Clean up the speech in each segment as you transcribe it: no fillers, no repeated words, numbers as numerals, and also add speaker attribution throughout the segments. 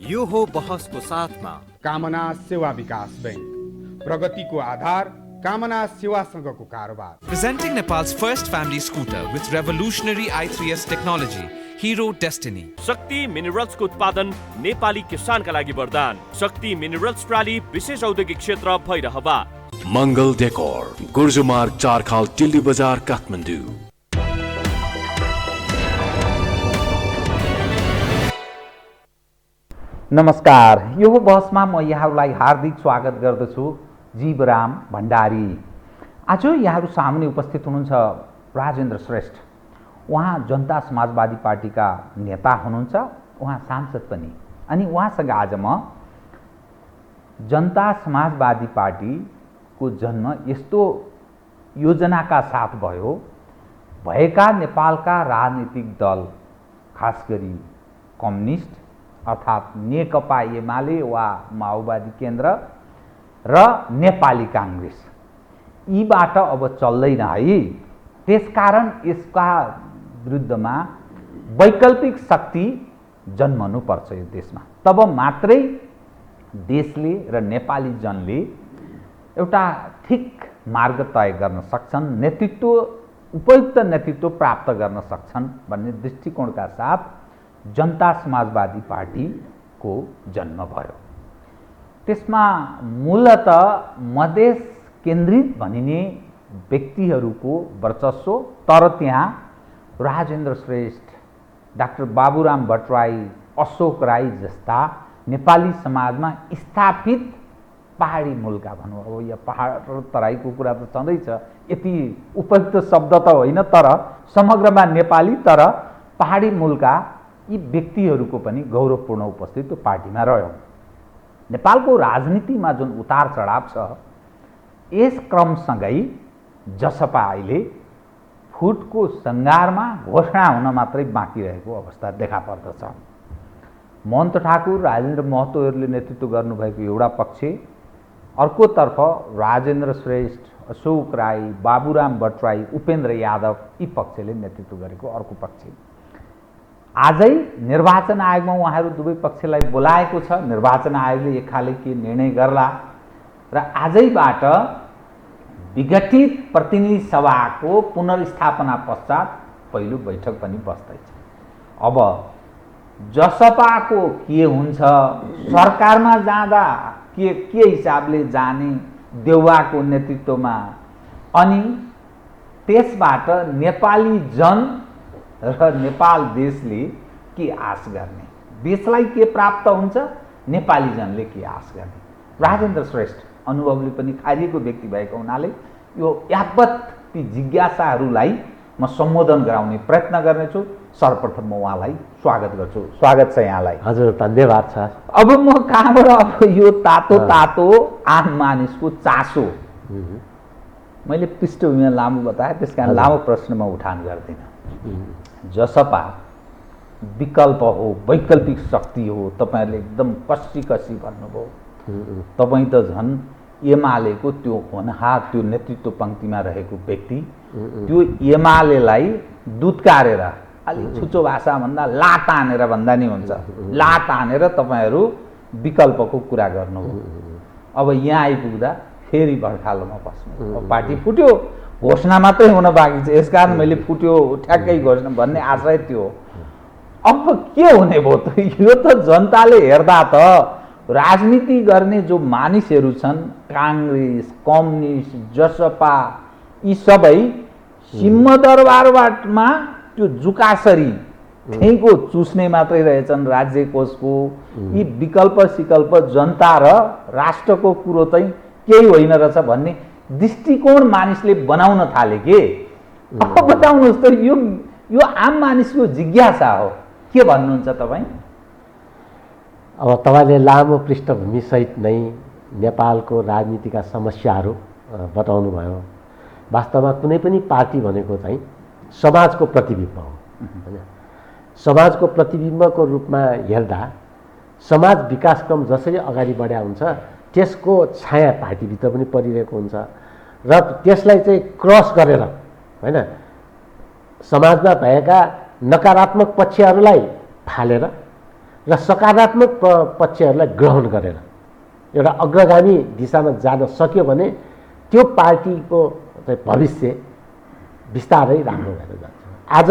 Speaker 1: यो हो बहसको साथमा
Speaker 2: कामना सेवा विकास बैंक, प्रगतिको आधार कामना सेवासँगको कारोबार।
Speaker 3: Presenting Nepal's first family scooter with revolutionary i3s technology, Hero Destiny.
Speaker 4: शक्ति मिनरल्सको उत्पादन नेपाली किसानका लागि वरदान। शक्ति मिनरल्स प्राली विशेष औद्योगिक क्षेत्र भैरहवा।
Speaker 5: मङ्गल डेकोर, गुर्जुमार्ग 4 खाल, टिल्ली बजार, काठमाडौँ।
Speaker 6: नमस्कार, यो बहसमा म यहाँहरूलाई हार्दिक स्वागत गर्दछु। जीवराम भण्डारी। आज यहाँहरू सामुने उपस्थित हुनुहुन्छ राजेन्द्र श्रेष्ठ। उहाँ जनता समाजवादी पार्टीका नेता हुनुहुन्छ, उहाँ सांसद पनि। अनि उहाँसँग आज म जनता समाजवादी पार्टीको जन्म यस्तो योजनाका साथ भयो, भएका नेपालका राजनीतिक दल, खास गरी कम्युनिस्ट अर्थात् नेकपा एमाले वा माओवादी केन्द्र र नेपाली काङ्ग्रेस, यीबाट अब चल्दैन है। त्यसकारण यसका विरुद्धमा वैकल्पिक शक्ति जन्मनुपर्छ यो देशमा। तब मात्रै देशले र नेपाली जनले एउटा ठिक मार्ग तय गर्न सक्छन्, नेतृत्व, उपयुक्त नेतृत्व प्राप्त गर्न सक्छन् भन्ने दृष्टिकोणका साथ जनता समाजवादी पार्टीको जन्म भयो। त्यसमा मूलत मधेस केन्द्रित भनिने व्यक्तिहरूको वर्चस्व, तर त्यहाँ राजेन्द्र श्रेष्ठ, डाक्टर बाबुराम भट्टराई, अशोक राई जस्ता नेपाली समाजमा स्थापित पहाडी मूलका भनौँ, अब यहाँ पहाड र तराईको कुरा त छँदैछ, यति उपयुक्त शब्द त होइन, तर समग्रमा नेपाली तर पहाडी मूलका यी व्यक्तिहरूको पनि गौरवपूर्ण उपस्थिति पार्टीमा रह्यो। नेपालको राजनीतिमा जुन उतार चढाव छ, यस क्रमसँगै जसपा अहिले फुटको सङ्घारमा घोषणा हुन मात्रै बाँकी रहेको अवस्था देखा पर्दछ। महन्त ठाकुर, राजेन्द्र महतोहरूले नेतृत्व गर्नुभएको एउटा पक्ष, अर्कोतर्फ राजेन्द्र श्रेष्ठ, अशोक राई, बाबुराम भट्टराई, उपेन्द्र यादव, यी पक्षले नेतृत्व गरेको अर्को पक्ष। आजै निर्वाचन आयोगमा उहाँहरू दुवै पक्षलाई बोलाएको छ। निर्वाचन आयोगले एक खाले के निर्णय गर्ला र आजैबाट विघटित प्रतिनिधि सभाको पुनर्स्थापना पश्चात पहिलो बैठक पनि बस्दैछ। अब जसपाको के हुन्छ, सरकारमा जाँदा के हिसाबले जाने देउवाको नेतृत्वमा, अनि त्यसबाट नेपाली जन र नेपाल देशले के आश गर्ने, देशलाई के प्राप्त हुन्छ, नेपाली जनले के आश गर्ने। राजेन्द्र श्रेष्ठ अनुभवले पनि खारिएको व्यक्ति भएको हुनाले यो यावत ती जिज्ञासाहरूलाई म सम्बोधन गराउने प्रयत्न गर्नेछु। सर्वप्रथम म उहाँलाई स्वागत गर्छु। स्वागत छ यहाँलाई।
Speaker 7: हजुर, धन्यवाद छ।
Speaker 6: अब म कहाँबाट अब यो तातो आम मानिसको चासो, मैले पृष्ठभूमिमा लामो बताएँ, त्यस कारण लामो प्रश्न म उठान गर्दिनँ। जसपा विकल्प हो, वैकल्पिक शक्ति हो, तपाईँहरूले एकदम कसी भन्नुभयो। तपाईँ त झन् एमालेको त्यो होनहार, त्यो नेतृत्व पङ्क्तिमा रहेको व्यक्ति, त्यो एमालेलाई दुत्कारेर, अलिक छुचो भाषा भन्दा लात हानेर भन्दा नि हुन्छ, लात हानेर तपाईँहरू विकल्पको कुरा गर्नुभयो। अब यहाँ आइपुग्दा फेरि भड्खालोमा बस्नु, पार्टी फुट्यो, घोषणा मात्रै हुन बाँकी छ। यसकारण मैले फुट्यो ठ्याक्कै घोषणा भन्ने आशय थियो। अब के हुने भयो त? यो त जनताले हेर्दा त राजनीति गर्ने जो मानिसहरू छन्, काङ्ग्रेस, कम्युनिस्ट, जसपा, यी सबै सिंहदरबारमा त्यो जुकासरी ठेको चुस्ने मात्रै रहेछन् राज्य कोषको। यी विकल्प सिकल्प जनता र राष्ट्रको कुरो चाहिँ केही होइन रहेछ भन्ने दृष्टिकोण मानिसले बनाउन थाले के। अब बताउनुहोस् त, यो आम मानिसको जिज्ञासा हो, के भन्नुहुन्छ तपाईँ?
Speaker 7: अब तपाईँले लामो पृष्ठभूमिसहित नै नेपालको राजनीतिका समस्याहरू बताउनु भयो। वास्तवमा कुनै पनि पार्टी भनेको चाहिँ समाजको प्रतिबिम्ब हो, होइन? समाजको प्रतिबिम्बको रूपमा हेर्दा समाज विकासक्रम जसरी अगाडि बढ्या हुन्छ, त्यसको छाया पार्टीभित्र पनि परिरहेको हुन्छ र त्यसलाई चाहिँ क्रस गरेर, होइन, समाजमा भएका नकारात्मक पक्षहरूलाई फालेर र सकारात्मक पक्षहरूलाई ग्रहण गरेर एउटा अग्रगामी दिशामा जान सक्यो भने त्यो पार्टीको भविष्य बिस्तारै राम्रो भएर जान्छ। आज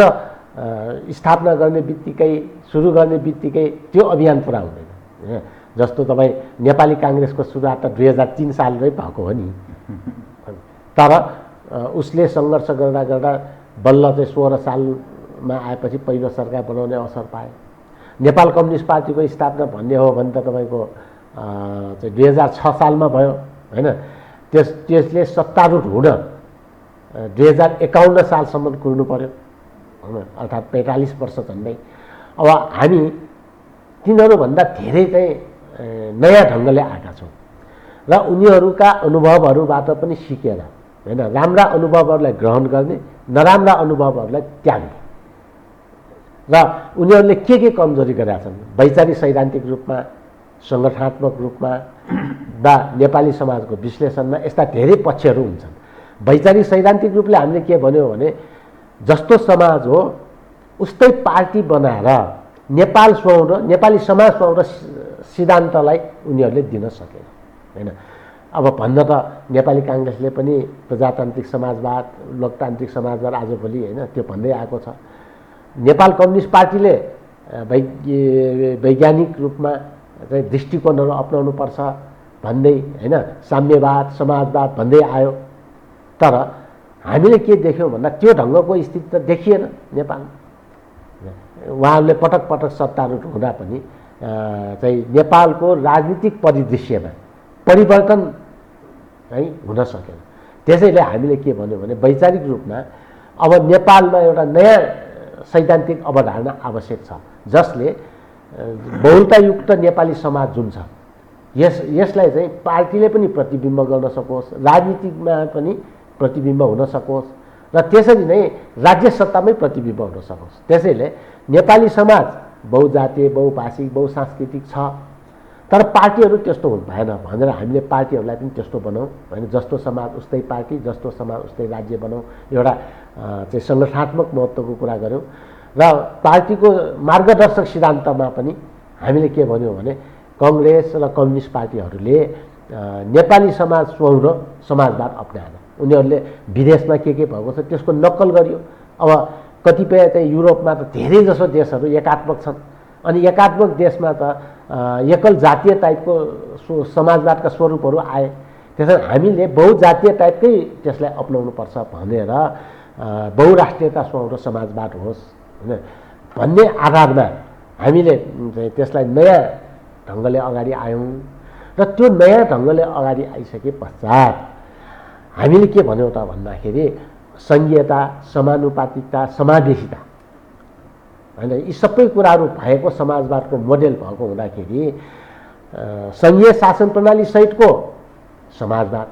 Speaker 7: स्थापना गर्ने बित्तिकै सुरु गर्ने बित्तिकै त्यो अभियान पुरा हुँदैन। जस्तो तपाईँ नेपाली काङ्ग्रेसको सुरुवात त 2003 सालमै भएको हो नि, तर उसले सङ्घर्ष गर्दा गर्दा बल्ल चाहिँ 16 सालमा आएपछि पहिलो सरकार बनाउने अवसर पाए। नेपाल कम्युनिस्ट पार्टीको स्थापना भन्ने हो भने त तपाईँको चाहिँ 2006 सालमा भयो होइन। त्यसले सत्तारूढ हुन 2051 सालसम्म कुर्नु पर्यो होइन, अर्थात् 45 वर्ष झन्डै। अब हामी तिनीहरूभन्दा धेरै चाहिँ नयाँ ढङ्गले आएका छौँ र उनीहरूका अनुभवहरूबाट पनि सिकेर होइन, राम्रा अनुभवहरूलाई ग्रहण गर्ने, नराम्रा अनुभवहरूलाई त्याग्ने र उनीहरूले के कमजोरी गरेका छन् वैचारिक सैद्धान्तिक रूपमा, सङ्गठनात्मक रूपमा वा नेपाली समाजको विश्लेषणमा यस्ता धेरै पक्षहरू हुन्छन्। वैचारिक सैद्धान्तिक रूपले हामीले के भन्यो भने जस्तो समाज हो उस्तै पार्टी बनाएर नेपाल स्वाउँ र नेपाली समाज स्वाउँ र सिद्धान्तलाई उनीहरूले दिन सकेन होइन। अब भन्न त नेपाली काङ्ग्रेसले पनि प्रजातान्त्रिक समाजवाद, लोकतान्त्रिक समाजवाद आजभोलि होइन त्यो भन्दै आएको छ। नेपाल कम्युनिस्ट पार्टीले वैज्ञानिक रूपमा चाहिँ दृष्टिकोणहरू अपनाउनुपर्छ भन्दै होइन, साम्यवाद, समाजवाद भन्दै आयो। तर हामीले के देख्यौँ भन्दा त्यो ढङ्गको स्थिति त देखिएन नेपालमा। उहाँहरूले पटक पटक सत्तारूढ हुँदा पनि चाहिँ नेपालको राजनीतिक परिदृश्यमा परिवर्तन चाहिँ हुन सकेन। त्यसैले हामीले के भन्यो भने वैचारिक रूपमा अब नेपालमा एउटा नयाँ सैद्धान्तिक अवधारणा आवश्यक छ जसले बहुलतायुक्त नेपाली समाज जुन छ यसलाई चाहिँ पार्टीले पनि प्रतिबिम्ब गर्न सकोस्, राजनीतिमा पनि प्रतिबिम्ब हुन सकोस् र त्यसरी नै राज्य सत्तामै प्रतिबिम्ब हुन सकोस्। त्यसैले नेपाली समाज बहुजातीय, बहुभाषिक, बहुसांस्कृतिक छ, तर पार्टीहरू त्यस्तो हुनु भएन भनेर हामीले पार्टीहरूलाई पनि त्यस्तो बनाऊँ होइन, जस्तो समाज उस्तै पार्टी, जस्तो समाज उस्तै राज्य बनाऊँ, एउटा चाहिँ सङ्गठनात्मक महत्त्वको कुरा गऱ्यौँ। र पार्टीको मार्गदर्शक सिद्धान्तमा पनि हामीले के भन्यौँ भने कङ्ग्रेस र कम्युनिस्ट पार्टीहरूले नेपाली समाज स्वाउँ र समाजवाद अपनाएन। उनीहरूले विदेशमा के भएको छ त्यसको नक्कल गरियो। अब कतिपय चाहिँ युरोपमा त धेरै जसो देशहरू एकात्मक छन्, अनि एकात्मक देशमा त एकल जातीय टाइपको समाजवादका स्वरूपहरू आए। त्यसैले हामीले बहुजातीय टाइपकै त्यसलाई अपनाउनुपर्छ भनेर बहुराष्ट्रियता स्वाउँ र समाजवाद होस् होइन भन्ने आधारमा हामीले त्यसलाई नयाँ ढङ्गले अगाडि आयौँ। र त्यो नयाँ ढङ्गले अगाडि आइसके पश्चात हामीले के भन्यौँ त भन्दाखेरि सङ्घीयता, समानुपातिकता, समावेशिता होइन, यी सबै कुराहरू भएको समाजवादको मोडेल भएको हुँदाखेरि सङ्घीय शासन प्रणाली सहितको समाजवाद,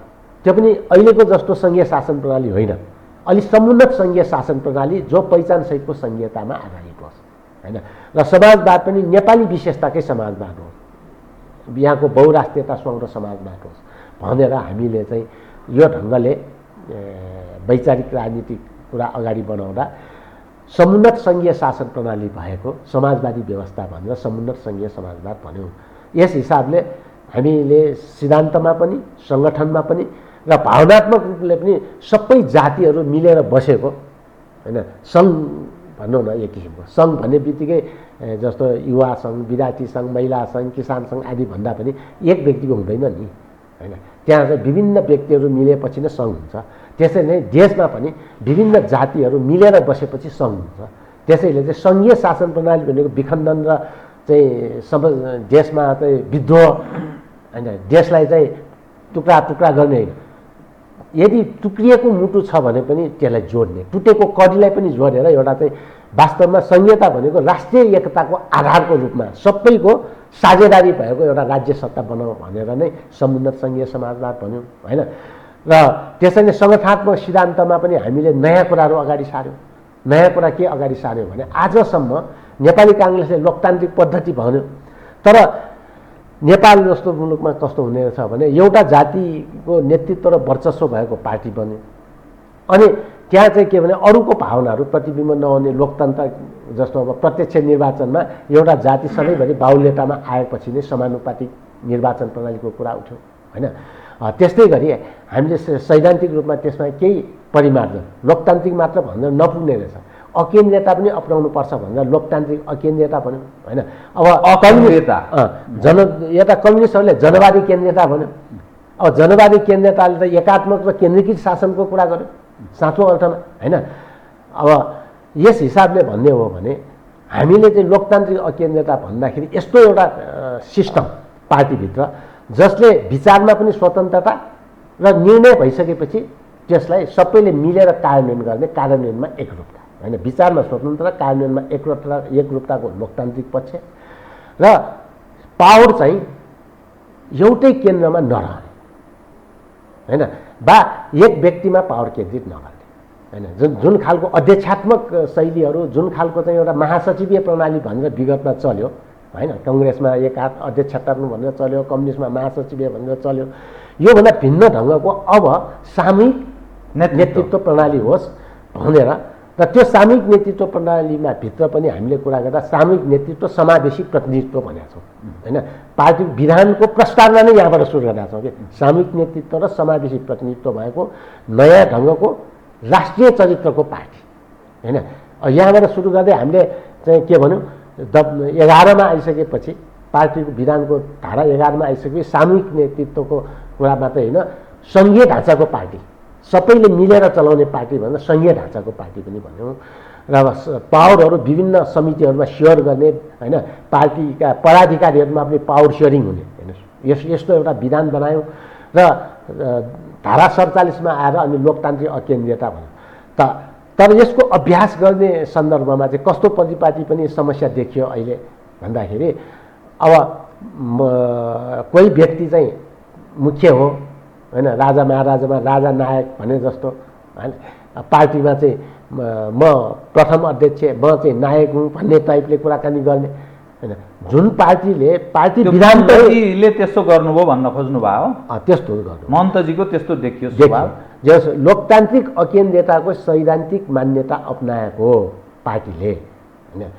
Speaker 7: त्यो पनि अहिलेको जस्तो सङ्घीय शासन प्रणाली होइन, अलि समुन्नत सङ्घीय शासन प्रणाली जो पहिचान सहितको सङ्घीयतामा आधारित होस् होइन। र समाजवाद पनि नेपाली विशेषताकै समाजवाद हो, यहाँको बहुराष्ट्रियता स्वाउँ र समाजवाद होस् भनेर हामीले चाहिँ यो ढङ्गले वैचारिक राजनीतिक कुरा अगाडि बढाउँदा समुन्नत सङ्घीय शासन प्रणाली भएको समाजवादी व्यवस्था भनेर समुन्नत सङ्घीय समाजवाद भन्यौँ। यस हिसाबले हामीले सिद्धान्तमा पनि, सङ्गठनमा पनि र भावनात्मक रूपले पनि सबै जातिहरू मिलेर बसेको होइन सङ्घ भनौँ न, एक किसिमको सङ्घ भन्ने बित्तिकै जस्तो युवा सङ्घ, विद्यार्थी सङ्घ, महिला सङ्घ, किसान सङ्घ आदि भन्दा पनि एक व्यक्तिको हुँदैन नि होइन, त्यहाँ चाहिँ विभिन्न व्यक्तिहरू मिलेपछि नै सङ्घ हुन्छ। त्यसै नै देशमा पनि विभिन्न जातिहरू मिलेर बसेपछि सङ्घ हुन्छ। त्यसैले चाहिँ सङ्घीय शासन प्रणाली भनेको विखण्डन र चाहिँ देशमा चाहिँ विद्रोह होइन, देशलाई चाहिँ टुक्रा टुक्रा गर्ने होइन, यदि टुक्रिएको मुटु छ भने पनि त्यसलाई जोड्ने, टुटेको कडीलाई पनि जोडेर एउटा चाहिँ वास्तवमा संहिता भनेको राष्ट्रिय एकताको आधारको रूपमा सबैको साझेदारी भएको एउटा राज्य सत्ता बनाऊ भनेर नै समुन्नत सङ्घीय समाजवाद भन्यौँ हैन। र त्यसैले सङ्गठनात्मक सिद्धान्तमा पनि हामीले नयाँ कुराहरू अगाडि सार्यौँ। नयाँ कुरा के अगाडि सार्यौँ भने आजसम्म नेपाली काङ्ग्रेसले लोकतान्त्रिक पद्धति भन्यो, तर नेपाल जस्तो मुलुकमा कस्तो हुने छ भने एउटा जातिको नेतृत्व र वर्चस्व भएको पार्टी बन्यो, अनि त्यहाँ चाहिँ के भने अरूको भावनाहरू प्रतिबिम्ब नहुने लोकतन्त्र जस्तो अब प्रत्यक्ष निर्वाचनमा एउटा जाति सधैँभरि बाहुल्यतामा आएपछि नै समानुपातिक निर्वाचन प्रणालीको कुरा उठ्यो होइन। त्यस्तै गरी हामीले सैद्धान्तिक रूपमा त्यसमा केही परिमार्जन लोकतान्त्रिक मात्र भनेर नपुग्ने रहेछ, अकेन्द्रीयता पनि अपनाउनुपर्छ भनेर लोकतान्त्रिक अकेन्द्रीयता भन्यो होइन। अब
Speaker 6: अकेन्द्रीयता
Speaker 7: यता कम्युनिस्टहरूले जनवादी केन्द्रीयता भन्यो। अब जनवादी केन्द्रीयताले त एकात्मक र केन्द्रीकृत शासनको कुरा गर्यो साँचो अर्थमा होइन। अब यस हिसाबले भन्ने हो भने हामीले चाहिँ लोकतान्त्रिक अकेन्द्रीयता भन्दाखेरि यस्तो एउटा सिस्टम पार्टीभित्र जसले विचारमा पनि स्वतन्त्रता र निर्णय भइसकेपछि त्यसलाई सबैले मिलेर कार्यान्वयन गर्ने, कार्यान्वयनमा एकरूपता होइन। विचारमा स्वतन्त्रता, कार्यान्वयनमा एकरूपताको लोकतान्त्रिक पक्ष र पावर चाहिँ एउटै केन्द्रमा नरहने होइन, वा एक व्यक्तिमा पावर केन्द्रित नगर्ने होइन। जुन खालको अध्यक्षात्मक शैलीहरू, जुन खालको चाहिँ एउटा महासचिवीय प्रणाली भनेर विगतमा चल्यो होइन, कङ्ग्रेसमा एक हात अध्यक्षता भनेर चल्यो, कम्युनिस्टमा महासचिवीय भनेर चल्यो, योभन्दा भिन्न ढङ्गको अब सामूहिक नेतृत्व प्रणाली होस् भनेर र त्यो सामूहिक नेतृत्व प्रणालीमा भित्र पनि हामीले कुरा गर्दा सामूहिक नेतृत्व समावेशी प्रतिनिधित्व भनेका छौँ होइन। पार्टी विधानको प्रस्तावना नै यहाँबाट सुरु गरेका छौँ कि सामूहिक नेतृत्व र समावेशी प्रतिनिधित्व भएको नयाँ ढङ्गको राष्ट्रिय चरित्रको पार्टी होइन। यहाँबाट सुरु गर्दै हामीले चाहिँ के भन्यौँ 11मा आइसकेपछि पार्टीको विधानको धारा 11मा आइसकेपछि सामूहिक नेतृत्वको कुरा मात्रै होइन, सङ्घीय ढाँचाको पार्टी, सबैले मिलेर चलाउने पार्टी भन्दा सङ्घीय ढाँचाको पार्टी पनि भन्यौँ र पावरहरू विभिन्न समितिहरूमा सेयर गर्ने होइन, पार्टीका पदाधिकारीहरूमा पनि पावर सेयरिङ हुने होइन, यस्तो एउटा विधान बनायौँ र धारा 47मा आएर अनि लोकतान्त्रिक अकेन्द्रीयता भन्यो। तर यसको अभ्यास गर्ने सन्दर्भमा चाहिँ कस्तो परिपाटी पनि समस्या देखियो अहिले भन्दाखेरि अब कोही व्यक्ति चाहिँ मुख्य हो होइन, राजा महाराजामा राजा नायक भने जस्तो होइन, पार्टीमा चाहिँ म प्रथम अध्यक्ष, म चाहिँ नायक हुँ भन्ने टाइपले कुराकानी गर्ने होइन। जुन पार्टीले पार्टी विधानले
Speaker 6: त्यस्तो गर्नुभयो भन्न खोज्नु भयो,
Speaker 7: त्यस्तो गर्नु
Speaker 6: महन्तजीको त्यस्तो देखियो स्वभाव।
Speaker 7: जस लोकतान्त्रिक अकेन्द्रीयताको सैद्धान्तिक मान्यता अपनाएको पार्टीले होइन,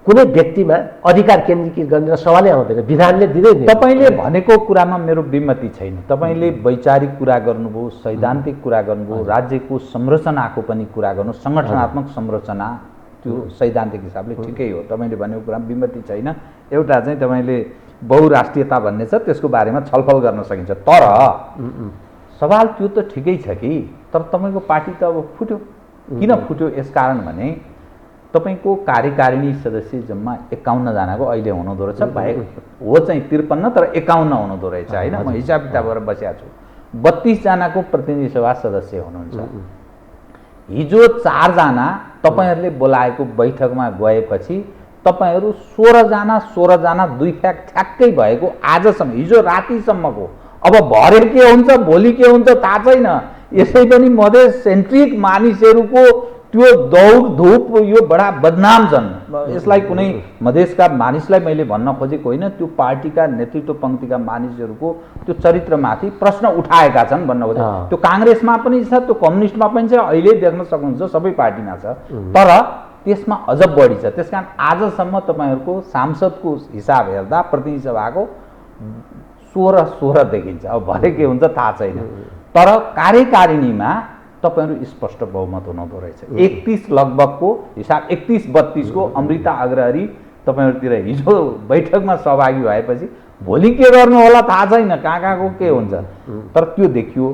Speaker 7: कुनै व्यक्तिमा अधिकार केन्द्रीकृत गर्ने सवालै आउँदैन, विधानले दिँदैन।
Speaker 6: तपाईँले भनेको कुरामा मेरो विमति छैन। तपाईँले वैचारिक कुरा गर्नुभयो, सैद्धान्तिक कुरा गर्नुभयो, राज्यको संरचनाको पनि कुरा गर्नु, सङ्गठनात्मक संरचना त्यो सैद्धान्तिक हिसाबले ठिकै हो, तपाईँले भनेको कुरा विमति छैन। एउटा चाहिँ तपाईँले बहुराष्ट्रियता भन्ने छ, त्यसको बारेमा छलफल गर्न सकिन्छ। तर सवाल त्यो त ठिकै छ कि, तर तपाईँको पार्टी त अब फुट्यो। किन फुट्यो? यसकारण भने तपाईँको कार्यकारिणी सदस्य जम्मा 51 जनाको अहिले हुनुहुँदो रहेछ, बाहेक हो चाहिँ 53 तर 51 हुनुहुँदो रहेछ होइन। म हिसाब किताब गरेर बसेको छु। 32 जनाको प्रतिनिधि सभा सदस्य हुनुहुन्छ। हिजो 4 जना तपाईँहरूले बोलाएको बैठकमा गएपछि तपाईँहरू 16 जना 2 फ्याक ठ्याक्कै भएको आजसम्म, हिजो रातिसम्मको, अब भरे के हुन्छ भोलि के हुन्छ थाहा छैन। यसै पनि मधेस सेन्ट्रिक मानिसहरूको त्यो दौड धुप यो बडा बदनाम छन्। यसलाई कुनै मधेसका मानिसलाई मैले भन्न खोजेको होइन, त्यो पार्टीका नेतृत्व पङ्क्तिका मानिसहरूको त्यो चरित्रमाथि प्रश्न उठाएका छन् भन्न खोजेको। त्यो काङ्ग्रेसमा पनि छ, त्यो कम्युनिस्टमा पनि छ, अहिले देख्न सक्नुहुन्छ सबै पार्टीमा छ, तर त्यसमा अझ बढी छ। त्यसकारण आजसम्म तपाईँहरूको सांसदको हिसाब हेर्दा प्रतिनिधि सभाको 16 देखिन्छ। अब भरे के हुन्छ थाहा छैन, तर कार्यकारिणीमा तपाईँहरू स्पष्ट बहुमत हुनुहुँदो रहेछ। 31 लगभगको हिसाब, 31-32 को अमृता अग्रहरी तपाईँहरूतिर हिजो बैठकमा सहभागी भएपछि भोलि के गर्नु होला थाहा छैन, कहाँ के हुन्छ, तर त्यो देखियो।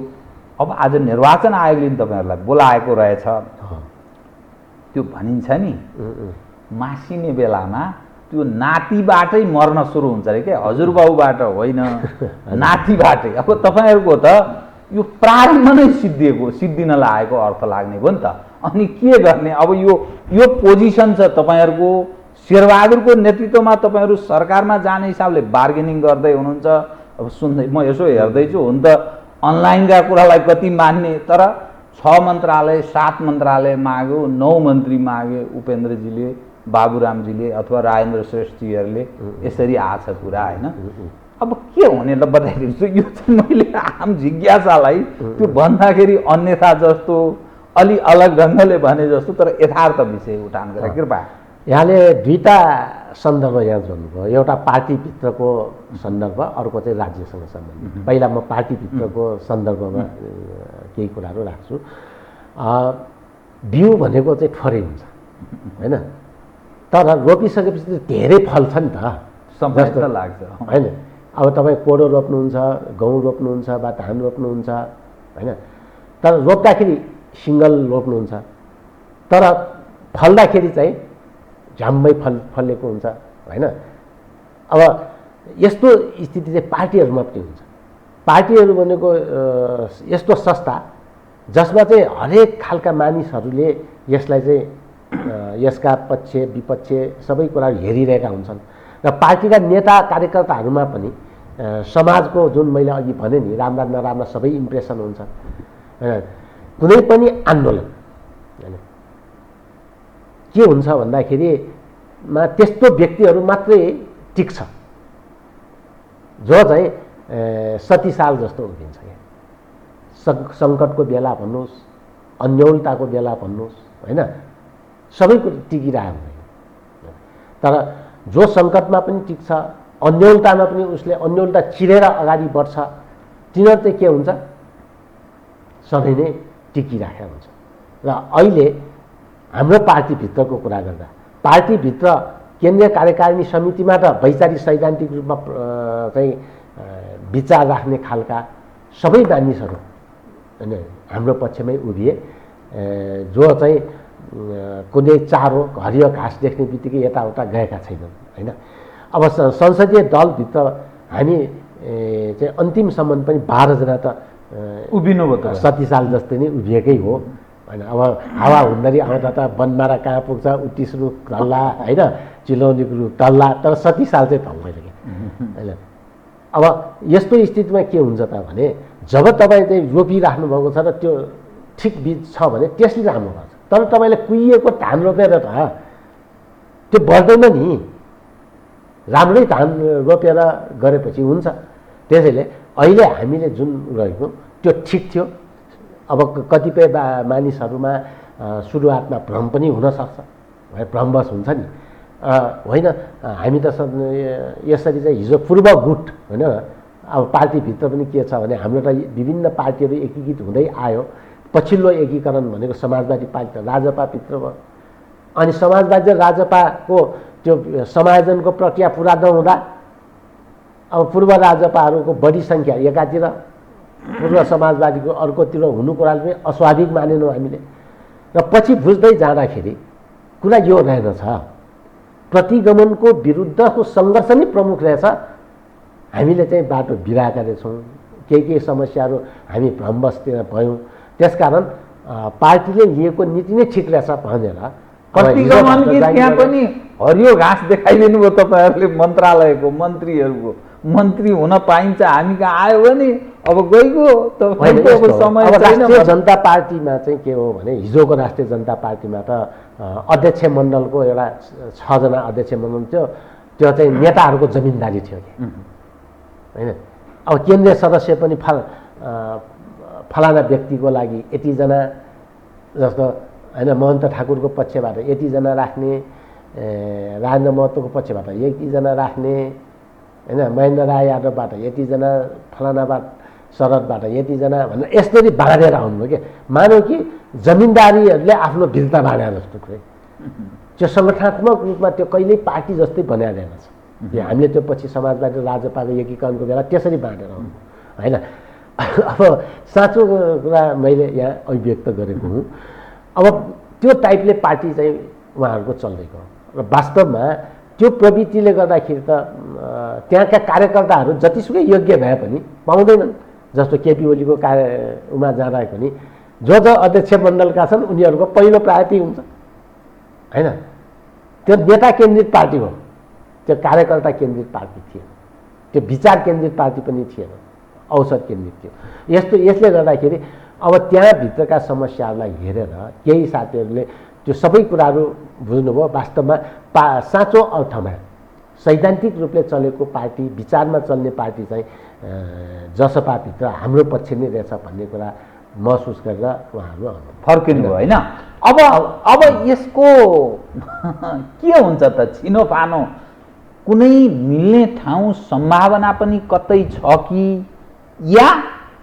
Speaker 6: अब आज निर्वाचन आयोगले तपाईँहरूलाई बोलाएको रहेछ, त्यो भनिन्छ नि मासिने बेलामा त्यो नातिबाटै मर्न सुरु हुन्छ अरे क्या, हजुरबाउबाट होइन नातिबाटै। अब तपाईँहरूको त यो प्रारम्भ नै सिद्धिन लागेको अर्थ लाग्ने भयो नि त। अनि के गर्ने? अब यो पोजिसन छ तपाईँहरूको। शेरबहादुरको नेतृत्वमा तपाईँहरू सरकारमा जाने हिसाबले बार्गेनिङ गर्दै हुनुहुन्छ। अब सुन्दै म यसो हेर्दैछु, हुन त अनलाइनका कुरालाई कति मान्ने, तर 6 मन्त्रालय 7 मन्त्रालय माग्यो, 9 मन्त्री मागे उपेन्द्रजीले, बाबुरामजीले अथवा राजेन्द्र श्रेष्ठजीहरूले, यसरी आछ कुरा होइन। अब के हुने ल बताइदिन्छु। यो चाहिँ मैले आम जिज्ञासालाई त्यो भन्दाखेरि अन्यथा जस्तो अलि अलग ढङ्गले भने जस्तो तर यथार्थ विषय उठान गरे। कृपा
Speaker 7: यहाँले दुईटा सन्दर्भ यहाँ जोड्नुभयो, एउटा पार्टीभित्रको सन्दर्भ, अर्को चाहिँ राज्यसँग सम्बन्धित। पहिला म पार्टीभित्रको सन्दर्भमा केही कुराहरू राख्छु। बिउ भनेको चाहिँ थोरै हुन्छ होइन, तर रोपिसकेपछि धेरै फल्छ नि त,
Speaker 6: समय त लाग्छ
Speaker 7: होइन। अब तपाईँ कोदो रोप्नुहुन्छ, गहुँ रोप्नुहुन्छ वा धान रोप्नुहुन्छ होइन, तर रोप्दाखेरि सिङ्गल रोप्नुहुन्छ, तर फल्दाखेरि चाहिँ झ्याम्मै फलेको हुन्छ होइन। अब यस्तो स्थिति चाहिँ पार्टीहरूमा पनि हुन्छ। पार्टीहरू भनेको यस्तो संस्था जसमा चाहिँ हरेक खालका मानिसहरूले यसलाई चाहिँ यसका पक्ष विपक्ष सबै कुराहरू हेरिरहेका हुन्छन् र पार्टीका नेता कार्यकर्ताहरूमा पनि समाजको जुन मैले अघि भने नि राम्रा नराम्रा सबै इम्प्रेसन हुन्छ। कुनै पनि आन्दोलन होइन के हुन्छ भन्दाखेरि त्यस्तो व्यक्तिहरू मात्रै टिक्छ जो चाहिँ 70 साल जस्तो उभिन्छ। सङ्कटको बेला भन्नुहोस्, अन्यौलताको बेला भन्नुहोस् होइन, सबै कुरो टिकिरहेको हुँदैन। तर जो सङ्कटमा पनि टिक्छ, अन्यौलतामा पनि उसले अन्यौलता चिरेर अगाडि बढ्छ, तिनीहरू चाहिँ के हुन्छ, सधैँ नै टिकिराखेको हुन्छ। र अहिले हाम्रो पार्टीभित्रको कुरा गर्दा पार्टीभित्र केन्द्रीय कार्यकारिणी समितिमा त वैचारिक सैद्धान्तिक रूपमा चाहिँ विचार राख्ने खालका सबै मानिसहरू होइन हाम्रो पक्षमै उभिए, जो चाहिँ कुनै चारो हरियो घाँस देख्ने बित्तिकै यताउता गएका छैनन् होइन। अब संसदीय दलभित्र हामी चाहिँ अन्तिमसम्म पनि 12 जना त
Speaker 6: उभिनुभयो त
Speaker 7: 70 साल जस्तै नै उभिएकै हो होइन। अब हावा हुँदाखेरि आउँदा त बनमारा कहाँ पुग्छ, उत्तिस रुख टल्ला होइन, चिलौनी रुख टल्ला, तर 70 साल चाहिँ टल्दैन कि होइन। अब यस्तो स्थितिमा के हुन्छ त भने जब तपाईँ चाहिँ रोपिराख्नु भएको छ र त्यो ठिक बिज छ भने त्यसले राम्रो गर्छ, तर तपाईँले कुहिएको धान रोपेर त त्यो बढ्दैन नि। राम्रै धान रोपेर गरेपछि हुन्छ। त्यसैले अहिले हामीले जुन रहेको त्यो ठिक थियो। अब कतिपय मानिसहरूमा सुरुवातमा भ्रम पनि हुनसक्छ, भ्रमवश हुन्छ नि होइन। हामी त यसरी चाहिँ हिजो पूर्व गुट होइन, अब पार्टीभित्र पनि के छ भने हाम्रो त विभिन्न पार्टीहरू एकीकृत हुँदै आयो। पछिल्लो एकीकरण भनेको समाजवादी पार्टी त राजपाभित्र भयो, अनि समाजवादी र राजपाको त्यो समायोजनको प्रक्रिया पुरा नहुँदा अब पूर्व राजपाहरूको बढी सङ्ख्या एकातिर, पूर्व समाजवादीको अर्कोतिर हुनुको लागि पनि अस्वाभाविक मानेनौँ हामीले। र पछि बुझ्दै जाँदाखेरि कुरा यो रहेनछ, प्रतिगमनको विरुद्धको सङ्घर्ष नै प्रमुख रहेछ। हामीले चाहिँ बाटो बिराएका रहेछौँ, केही समस्याहरू हामी भ्रमवशतिर भयौँ। त्यसकारण पार्टीले लिएको नीति नै ठिक रहेछ भनेर
Speaker 6: प्रतिगमन कि त्यहाँ पनि हरियो घाँस देखाइदिनु भयो तपाईँहरूले मन्त्रालयको मन्त्रीहरूको। मन्त्री हुन पाइन्छ, हामी कहाँ आयो भने अब गइगयो।
Speaker 7: राष्ट्रिय जनता पार्टीमा चाहिँ के हो भने हिजोको राष्ट्रिय जनता पार्टीमा त अध्यक्ष मण्डलको एउटा 6 जना अध्यक्ष मण्डल थियो, त्यो चाहिँ नेताहरूको जमिनदारी थियो कि होइन। अब केन्द्रीय सदस्य पनि फलाना व्यक्तिको लागि यतिजना, जस्तो होइन महन्त ठाकुरको पक्षबाट यतिजना राख्ने, राजेन्द्र महतोको पक्षबाट यतिजना राख्ने होइन, महेन्द्र राय यादवबाट यतिजना, फलानाबाट शरदबाट यतिजना भनेर यसरी बाँधेर आउनुभयो कि मानौ कि जमिनदारीहरूले आफ्नो भिर्ता बाँधे जस्तो कुरै। त्यो सङ्गठनात्मक रूपमा त्यो कहिल्यै पार्टी जस्तै बनाइरहेको छ। हामीले त्यो पछि समाजवादी राजपाको एकीकरणको बेला त्यसरी बाँडेर आउनु होइन। अब साँचो कुरा मैले यहाँ अभिव्यक्त गरेको हुँ। अब त्यो टाइपले पार्टी चाहिँ उहाँहरूको चल्दैको र वास्तवमा त्यो प्रवृत्तिले गर्दाखेरि त त्यहाँका कार्यकर्ताहरू जतिसुकै योग्य भए पनि पाउँदैनन्। जस्तो केपी ओलीको उमा जाँदा पनि जो अध्यक्ष मण्डलका छन् उनीहरूको पहिलो प्रायोरिटी हुन्छ होइन। त्यो नेता केन्द्रित पार्टी हो, त्यो कार्यकर्ता केन्द्रित पार्टी थिएन, त्यो विचार केन्द्रित पार्टी पनि थिएन, औसत केन्द्रित थियो। यसले गर्दाखेरि अब त्यहाँभित्रका समस्याहरूलाई हेरेर केही साथीहरूले त्यो सबै कुराहरू बुझ्नुभयो। वास्तवमा साँचो अर्थमा सैद्धान्तिक रूपले चलेको पार्टी, विचारमा चल्ने पार्टी चाहिँ जसपाभित्र हाम्रो पक्ष नै रहेछ भन्ने कुरा महसुस गरेर उहाँहरू आउनु
Speaker 6: फर्किनु भयो होइन। अब यसको के हुन्छ त? छिनोफानो कुनै मिल्ने ठाउँ सम्भावना पनि कतै छ कि, या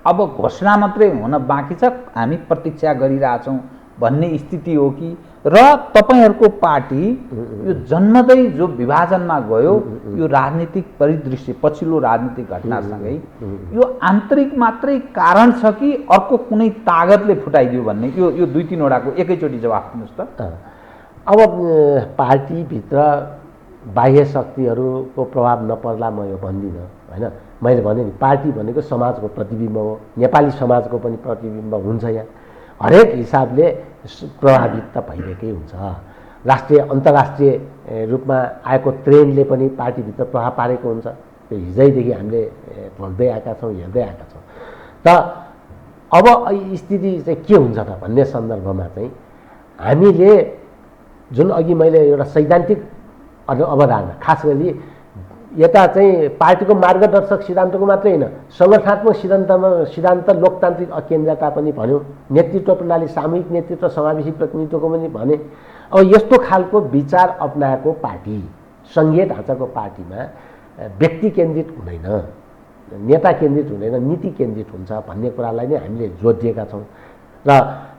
Speaker 6: अब घोषणा मात्रै हुन बाँकी छ, हामी प्रतीक्षा गरिरहेछौँ भन्ने स्थिति हो कि? र तपाईँहरूको पार्टी यो जन्मदै जो विभाजनमा गयो, यो राजनीतिक परिदृश्य पछिल्लो राजनीतिक घटनासँगै यो आन्तरिक मात्रै कारण छ कि अर्को कुनै तागतले फुटाइदियो भन्ने? यो 2-3 एकैचोटि जवाफ दिनुहोस् त।
Speaker 7: अब पार्टीभित्र बाह्य शक्तिहरूको प्रभाव नपर्ला म यो भन्दिनँ होइन। मैले भने नि पार्टी भनेको समाजको प्रतिबिम्ब हो, नेपाली समाजको पनि प्रतिबिम्ब हुन्छ। यहाँ हरेक हिसाबले प्रभावित त भइरहेकै हुन्छ। राष्ट्रिय अन्तर्राष्ट्रिय रूपमा आएको ट्रेन्डले पनि पार्टीभित्र प्रभाव पारेको हुन्छ। त्यो हिजैदेखि हामीले भोग्दै आएका छौँ, हेर्दै आएका छौँ। त अब स्थिति चाहिँ के हुन्छ त भन्ने सन्दर्भमा चाहिँ हामीले जुन अघि मैले एउटा सैद्धान्तिक अवधारणा, खास गरी यता चाहिँ पार्टीको मार्गदर्शक सिद्धान्तको मात्रै होइन, सङ्गठनात्मक सिद्धान्त लोकतान्त्रिक अकेन्द्रता पनि भन्यो, नेतृत्व प्रणाली सामूहिक नेतृत्व समावेशी प्रतिनिधित्वको पनि भने। अब यस्तो खालको विचार अपनाएको पार्टी, सङ्घीय ढाँचाको पार्टीमा व्यक्ति केन्द्रित हुँदैन, नेता केन्द्रित हुँदैन, नीति केन्द्रित हुन्छ भन्ने कुरालाई नै हामीले जोड दिएका छौँ र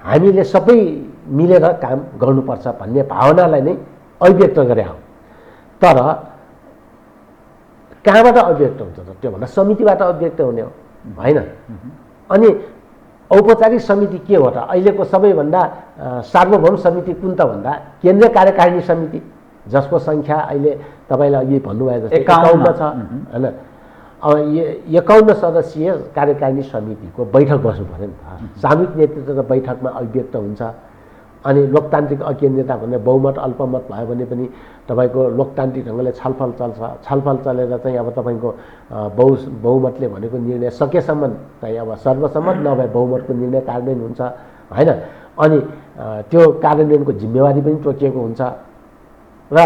Speaker 7: हामीले सबै मिलेर काम गर्नुपर्छ भन्ने भावनालाई नै अभिव्यक्त गरे हौँ। तर कहाँबाट अभिव्यक्त हुन्छ त? त्यो भन्दा समितिबाट अभिव्यक्त हुने हो होइन। अनि औपचारिक समिति के हो त? अहिलेको सबैभन्दा सार्वभौम समिति कुन त भन्दा केन्द्रीय कार्यकारिणी समिति, जसको सङ्ख्या अहिले तपाईँले अघि भन्नुभयो जस्तै 51 छ होइन। अब 51 सदस्यीय कार्यकारिणी समितिको बैठक बस्नु पऱ्यो नि त। सामूहिक नेतृत्व बैठकमा अभिव्यक्त हुन्छ। अनि लोकतान्त्रिक अकेन्द्रता भन्ने बहुमत अल्पमत भयो भने पनि तपाईँको लोकतान्त्रिक ढङ्गले छलफल चल्छ। छलफल चलेर चाहिँ अब तपाईँको बहुमतले भनेको निर्णय सकेसम्म चाहिँ अब सर्वसम्मत नभए बहुमतको निर्णय कार्यान्वयन हुन्छ होइन। अनि त्यो कार्यान्वयनको जिम्मेवारी पनि तोकिएको हुन्छ र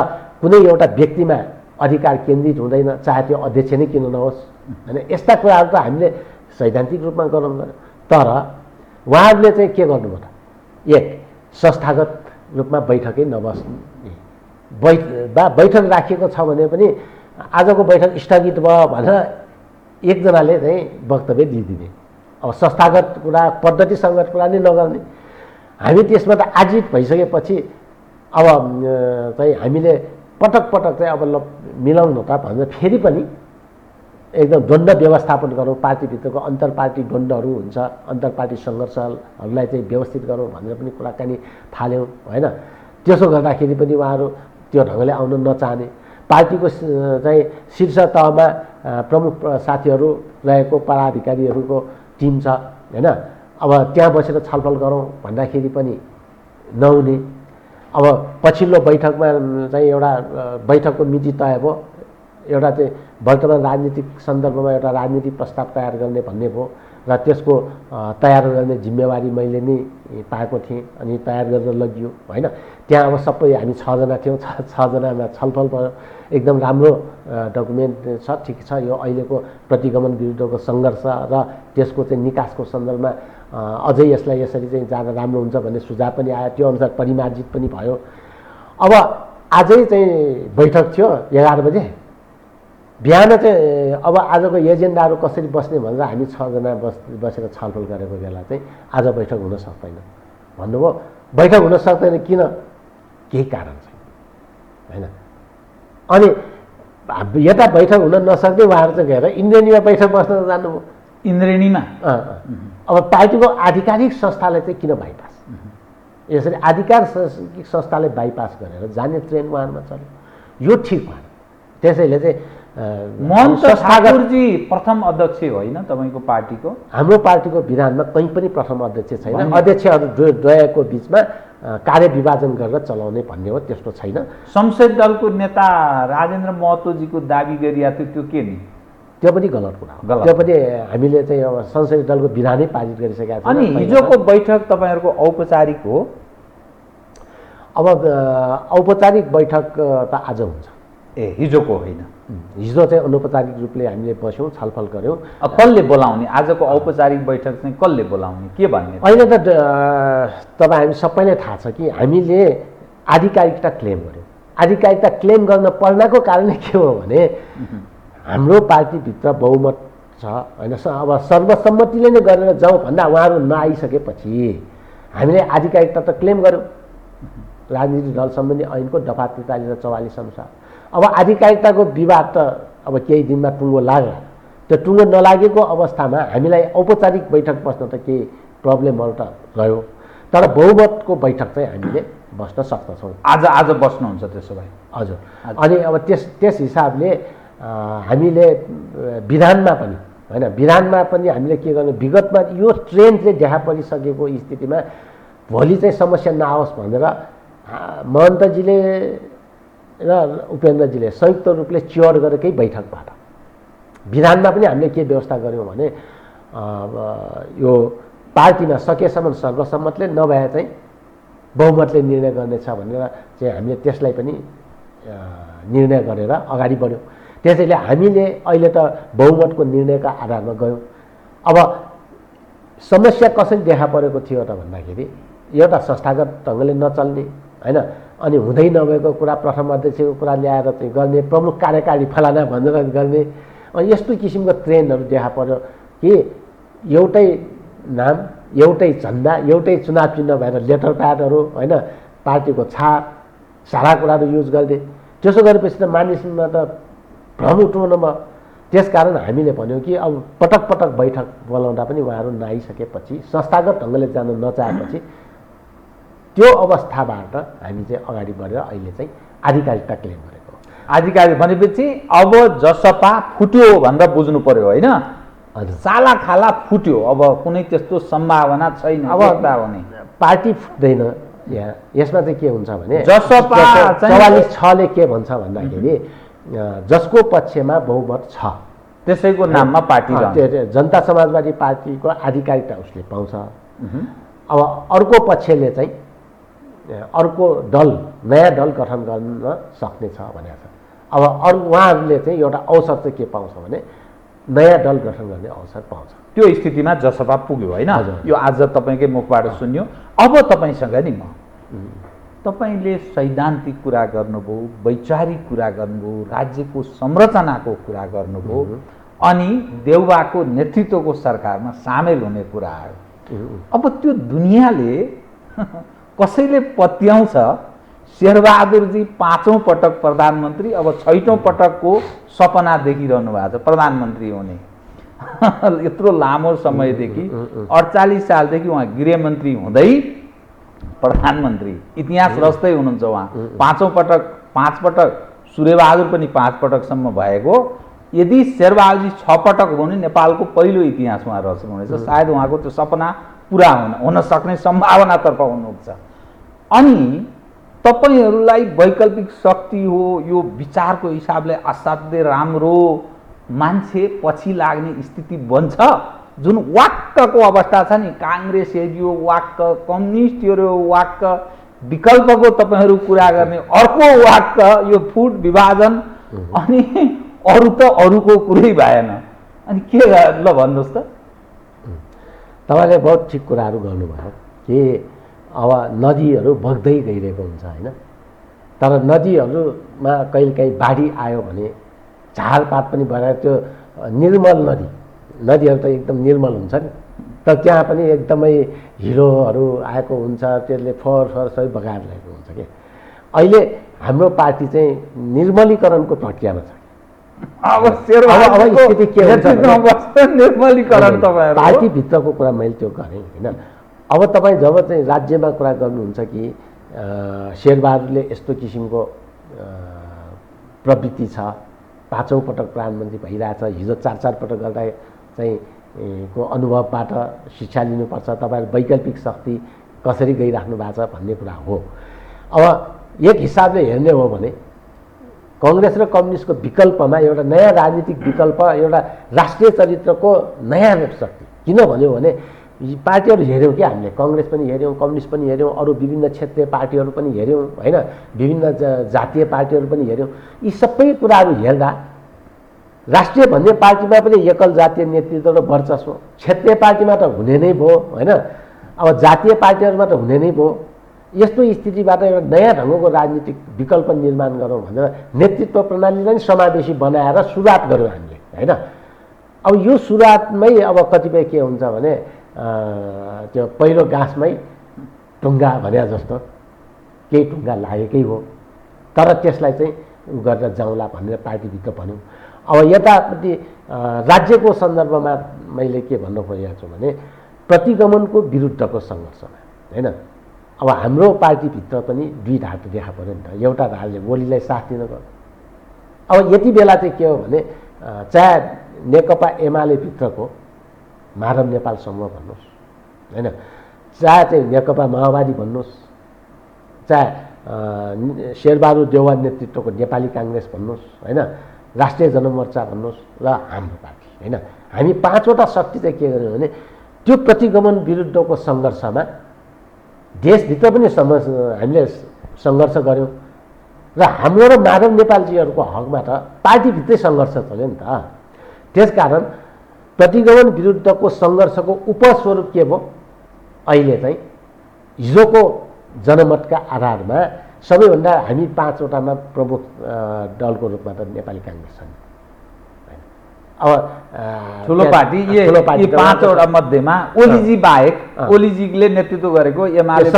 Speaker 7: कुनै एउटा व्यक्तिमा अधिकार केन्द्रित हुँदैन, चाहे त्यो अध्यक्ष नै किन नहोस् होइन। यस्ता कुराहरू त हामीले सैद्धान्तिक रूपमा गरौँ। तर उहाँहरूले चाहिँ के गर्नुभयो त? एक, संस्थागत रूपमा बैठकै नबस्ने, बैठक राखिएको छ भने पनि आजको बैठक स्थगित भयो भनेर एकजनाले चाहिँ वक्तव्य दिइदिने। अब संस्थागत कुरा, पद्धतिसङ्गत कुरा नै नगर्ने। हामी त्यसमा त आजित भइसकेपछि अब चाहिँ हामीले पटक पटक चाहिँ अब ल मिलाउनु त भनेर फेरि पनि एकदम द्वन्द्व व्यवस्थापन गरौँ, पार्टीभित्रको अन्तर पार्टी द्वन्द्वहरू हुन्छ, अन्तर पार्टी सङ्घर्षहरूलाई चाहिँ व्यवस्थित गरौँ भनेर पनि कुराकानी थाल्यौँ होइन। त्यसो गर्दाखेरि पनि उहाँहरू त्यो ढङ्गले आउन नचाहने, पार्टीको चाहिँ शीर्ष तहमा प्रमुख साथीहरू रहेको पदाधिकारीहरूको टिम छ होइन। अब त्यहाँ बसेर छलफल गरौँ भन्दाखेरि पनि नहुने। अब पछिल्लो बैठकमा चाहिँ एउटा बैठकको मिति तय भयो, एउटा चाहिँ वर्तमान राजनीतिक सन्दर्भमा एउटा राजनीतिक प्रस्ताव तयार गर्ने भन्ने भयो र त्यसको तयार गर्ने जिम्मेवारी मैले नै पाएको थिएँ। अनि तयार गरेर लगियो होइन। त्यहाँ अब सबै हामी 6 जना थियौँ, 6 जनामा छलफल भयो। एकदम राम्रो डकुमेन्ट छ, ठिक छ। यो अहिलेको प्रतिगमन विरुद्धको सङ्घर्ष र त्यसको चाहिँ निकासको सन्दर्भमा अझै यसलाई यसरी चाहिँ जाँदा राम्रो हुन्छ भन्ने सुझाव पनि आयो, त्यो अनुसार परिमार्जित पनि भयो। अब आजै चाहिँ बैठक थियो 11 बजे। बिहान चाहिँ अब आजको एजेन्डाहरू कसरी बस्ने भनेर हामी 6 जना बसेर छलफल गरेको बेला चाहिँ आज बैठक हुन सक्दैन भन्नुभयो। बैठक हुन सक्दैन किन? केही कारण छैन होइन। अनि यता बैठक हुन नसक्दै उहाँहरू चाहिँ गएर इन्द्रेणीमा बैठक बस्न जानुभयो।
Speaker 6: इन्द्रेणीमा
Speaker 7: अब पार्टीको आधिकारिक संस्थालाई चाहिँ किन बाइपास? यसरी आधिकारिक संस्थालाई बाइपास गरेर जाने ट्रेन उहाँहरूमा चल्यो, यो ठिक भएन। त्यसैले चाहिँ
Speaker 6: महन्त ठाकुरजी प्रथम अध्यक्ष होइन तपाईँको पार्टीको? हाम्रो
Speaker 7: पार्टीको विधानमा कहीँ पनि प्रथम अध्यक्ष छैन। अध्यक्षहरू द्वयको बिचमा कार्य विभाजन गरेर चलाउने भन्ने हो, त्यस्तो छैन।
Speaker 6: संसदीय दलको नेता राजेन्द्र महतोजीको दाबी गरिया थियो, त्यो के नि?
Speaker 7: त्यो पनि गलत कुरा हो। त्यो पनि हामीले चाहिँ अब संसदीय दलको विधानै पारित गरिसकेका छौँ।
Speaker 6: अनि हिजोको बैठक तपाईँहरूको औपचारिक हो?
Speaker 7: अब औपचारिक बैठक त आज हुन्छ
Speaker 6: हिजोको होइन।
Speaker 7: हिजो चाहिँ अनौपचारिक रूपले हामीले बस्यौँ, छलफल गऱ्यौँ।
Speaker 6: कसले बोलाउने? आजको औपचारिक बैठक चाहिँ कसले बोलाउने, के भन्ने?
Speaker 7: अहिले त तपाईँ हामी सबैलाई थाहा छ कि हामीले आधिकारिकता क्लेम गऱ्यौँ। आधिकारिकता क्लेम गर्न पर्नको कारण के हो भने हाम्रो पार्टीभित्र बहुमत छ होइन। अब सर्वसम्मतिले नै गरेर जाउँ भन्दा उहाँहरू नआइसकेपछि हामीले आधिकारिकता त क्लेम गऱ्यौँ राजनीतिक दल सम्बन्धी ऐनको दफा 43 र 44 अनुसार। अब आधिकारिकताको विवाद त अब केही दिनमा टुङ्गो लाग्ला। त्यो टुङ्गो नलागेको अवस्थामा हामीलाई औपचारिक बैठक बस्न त केही प्रब्लमहरू त रह्यो, तर बहुमतको बैठक चाहिँ हामीले बस्न सक्दछौँ।
Speaker 6: आज बस्नुहुन्छ त्यसो भए?
Speaker 7: हजुर। अनि अब त्यस हिसाबले हामीले विधानमा पनि होइन, विधानमा पनि हामीले के गर्नु, विगतमा यो ट्रेन्ड चाहिँ देखा परिसकेको स्थितिमा भोलि चाहिँ समस्या नआओस् भनेर महन्तजीले र उपेन्द्रजीले संयुक्त रूपले चियर गरेकै बैठकबाट विधानमा पनि हामीले के व्यवस्था गऱ्यौँ भने यो पार्टीमा सकेसम्म सर्वसम्मतले नभए चाहिँ बहुमतले निर्णय गर्नेछ भनेर चाहिँ हामीले त्यसलाई पनि निर्णय गरेर अगाडि बढ्यौँ। त्यसैले हामीले अहिले त बहुमतको निर्णयका आधारमा गयौँ। अब समस्या कसरी देखा परेको थियो त भन्दाखेरि एउटा संस्थागत ढङ्गले नचल्ने होइन, अनि हुँदै नभएको कुरा प्रथम अध्यक्षको कुरा ल्याएर चाहिँ गर्ने, प्रमुख कार्यकारी फलाना भनेर गर्ने, अनि यस्तो किसिमको ट्रेन्डहरू देखा पर्यो कि एउटै नाम, एउटै झन्डा, एउटै चुनाव चिन्ह भएर लेटर प्याडहरू होइन, पार्टीको छाप, सारा कुराहरू युज गर्दै। त्यसो गरेपछि त मानिसमा त भ्रम उठाउनु भयो। त्यसकारण हामीले भन्यौँ कि अब पटक पटक बैठक बोलाउँदा पनि उहाँहरू नआइसकेपछि, संस्थागत ढङ्गले जान नचाहेपछि त्यो अवस्थाबाट हामी चाहिँ अगाडि बढेर अहिले चाहिँ आधिकारिकता क्लेम गरेको।
Speaker 6: आधिकारिक भनेपछि अब जसपा फुट्यो भनेर बुझ्नु पर्यो होइन? साला खाला फुट्यो, अब कुनै त्यस्तो सम्भावना छैन। अब
Speaker 7: पार्टी फुट्दैन यहाँ। यसमा चाहिँ के हुन्छ भने
Speaker 6: जसपा
Speaker 7: 44(6) के भन्छ भन्दाखेरि जसको पक्षमा बहुमत छ
Speaker 6: त्यसैको नाममा पार्टी
Speaker 7: जनता समाजवादी पार्टीको आधिकारिकता उसले पाउँछ। अब अर्को पक्षले चाहिँ अर्को दल, नयाँ दल गठन गर्न सक्नेछ भनेको छ। अब अरू उहाँहरूले चाहिँ एउटा अवसर चाहिँ के पाउँछ भने नयाँ दल गठन गर्ने अवसर पाउँछ।
Speaker 6: त्यो स्थितिमा जसपा पुग्यो होइन? यो आज तपाईँकै मुखबाट सुन्यो। अब तपाईँसँग नि तपाईँले सैद्धान्तिक कुरा गर्नुभयो, वैचारिक कुरा गर्नुभयो, राज्यको संरचनाको कुरा गर्नुभयो, अनि देउबाको नेतृत्वको सरकारमा सामेल हुने कुरा आयो। अब त्यो दुनियाँले कसैले पत्याउँछ शेरबहादुरजी 5औं पटक प्रधानमन्त्री, अब 6औं पटकको सपना देखिरहनु भएको छ प्रधानमन्त्री हुने। यत्रो लामो समयदेखि 48 सालदेखि उहाँ गृहमन्त्री हुँदै प्रधानमन्त्री, इतिहास रच्दै हुनुहुन्छ उहाँ। 5 पटक, सूर्यबहादुर पनि 5 पटकसम्म भएको। यदि शेरबहादुरजी 6 पटक हो भने नेपालको पहिलो इतिहास उहाँ रच्नुहुनेछ। सायद उहाँको त्यो सपना पुरा हुन सक्ने सम्भावनातर्फ हुनुहुन्छ। अनि तपाईहरूलाई वैकल्पिक शक्ति हो, यो विचारको हिसाबले असाध्यै राम्रो मान्छे पछि लाग्ने स्थिति बन्छ, जुन वाक्कको अवस्था छ नि, काङ्ग्रेस हेऱ्यो वाक्क, कम्युनिस्ट हेऱ्यो वाक्क, विकल्पको तपाईँहरू कुरा गर्ने अर्को वाक्क, यो फुट विभाजन, अनि अरू त अरूको कुरै भएन। अनि के ल भन्नुहोस् त?
Speaker 7: तपाईँले बहुत ठिक कुराहरू गर्नुभयो कि अब नदीहरू बग्दै गइरहेको हुन्छ होइन, तर नदीहरूमा कहिलेकाहीँ बाढी आयो भने झारपात पनि भएर त्यो निर्मल नदीहरू त एकदम निर्मल हुन्छ नि, तर त्यहाँ पनि एकदमै हिरोहरू आएको हुन्छ, त्यसले फर सबै बगाएर ल्याएको हुन्छ कि। अहिले हाम्रो पार्टी चाहिँ निर्मलीकरणको प्रक्रियामा छ।
Speaker 6: अब स्थिति के हुन्छ निर्मलीकरण,
Speaker 7: पार्टीभित्रको कुरा मैले त्यो गरेँ होइन। अब तपाईँ जब चाहिँ राज्यमा कुरा गर्नुहुन्छ कि शेरबहादुरले यस्तो किसिमको प्रवृत्ति छ, 5औं पटक प्रधानमन्त्री भइरहेछ, हिजो 4 पटक गर्दा चाहिँ को अनुभवबाट शिक्षा लिनुपर्छ, तपाईँहरू वैकल्पिक शक्ति कसरी गइराख्नु भएको छ भन्ने कुरा हो। अब एक हिसाबले हेर्ने हो भने कङ्ग्रेस र कम्युनिस्टको विकल्पमा एउटा नयाँ राजनीतिक विकल्प, एउटा राष्ट्रिय चरित्रको नयाँ शक्ति किन भन्यो भने यी पार्टीहरू हेऱ्यौँ कि हामीले, कङ्ग्रेस पनि हेऱ्यौँ, कम्युनिस्ट पनि हेऱ्यौँ, अरू विभिन्न क्षेत्रीय पार्टीहरू पनि हेऱ्यौँ होइन, विभिन्न जातीय पार्टीहरू पनि हेऱ्यौँ। यी सबै कुराहरू हेर्दा राष्ट्रिय भन्ने पार्टीमा पनि एकल जातीय नेतृत्व र वर्चस्व, क्षेत्रीय पार्टीमा त हुने नै भयो होइन, अब जातीय पार्टीहरूमा त हुने नै भयो। यस्तो स्थितिबाट एउटा नयाँ ढङ्गको राजनीतिक विकल्प निर्माण गरौँ भनेर नेतृत्व प्रणालीलाई नै समावेशी बनाएर सुरुवात गऱ्यौँ हामीले होइन। अब यो सुरुवातमै अब कतिपय के हुन्छ भने त्यो पहिलो गाँसमै ढुङ्गा भने जस्तो केही ढुङ्गा लागेकै हो, तर त्यसलाई चाहिँ उ गरेर जाउँला भनेर पार्टीभित्र भन्यौँ। अब यतापट्टि राज्यको सन्दर्भमा मैले के भन्न खोजेको छु भने प्रतिगमनको विरुद्धको सङ्घर्षमा होइन, अब हाम्रो पार्टीभित्र पनि दुई धार देखा पऱ्यो नि त। एउटा धारले ओलीलाई साथ दिन गयो। अब यति बेला चाहिँ के हो भने चाहे नेकपा एमाले भित्रको माधव नेपाल समूह भन्नुहोस् होइन, चाहे चाहिँ नेकपा माओवादी भन्नुहोस्, चाहे शेरबहादुर देउवा नेतृत्वको नेपाली काङ्ग्रेस भन्नुहोस् होइन, राष्ट्रिय जनमोर्चा भन्नुहोस् र हाम्रो पार्टी होइन, हामी पाँचवटा शक्ति चाहिँ के गर्यौँ भने त्यो प्रतिगमन विरुद्धको सङ्घर्षमा देशभित्र पनि हामीले सङ्घर्ष गऱ्यौँ र हाम्रो र माधव नेपालजीहरूको हकमा त पार्टीभित्रै सङ्घर्ष चल्यो नि त। त्यसकारण प्रतिगमन विरुद्धको सङ्घर्षको उपस्वरूप के भयो, अहिले चाहिँ हिजोको जनमतका आधारमा सबैभन्दा हामी पाँचवटामा प्रमुख दलको रूपमा त नेपाली काङ्ग्रेस छ। अब
Speaker 6: ठुलो पार्टी यी पाँचवटा मध्येमा ओलीजी बाहेक ओलीजीले नेतृत्व गरेको एमाले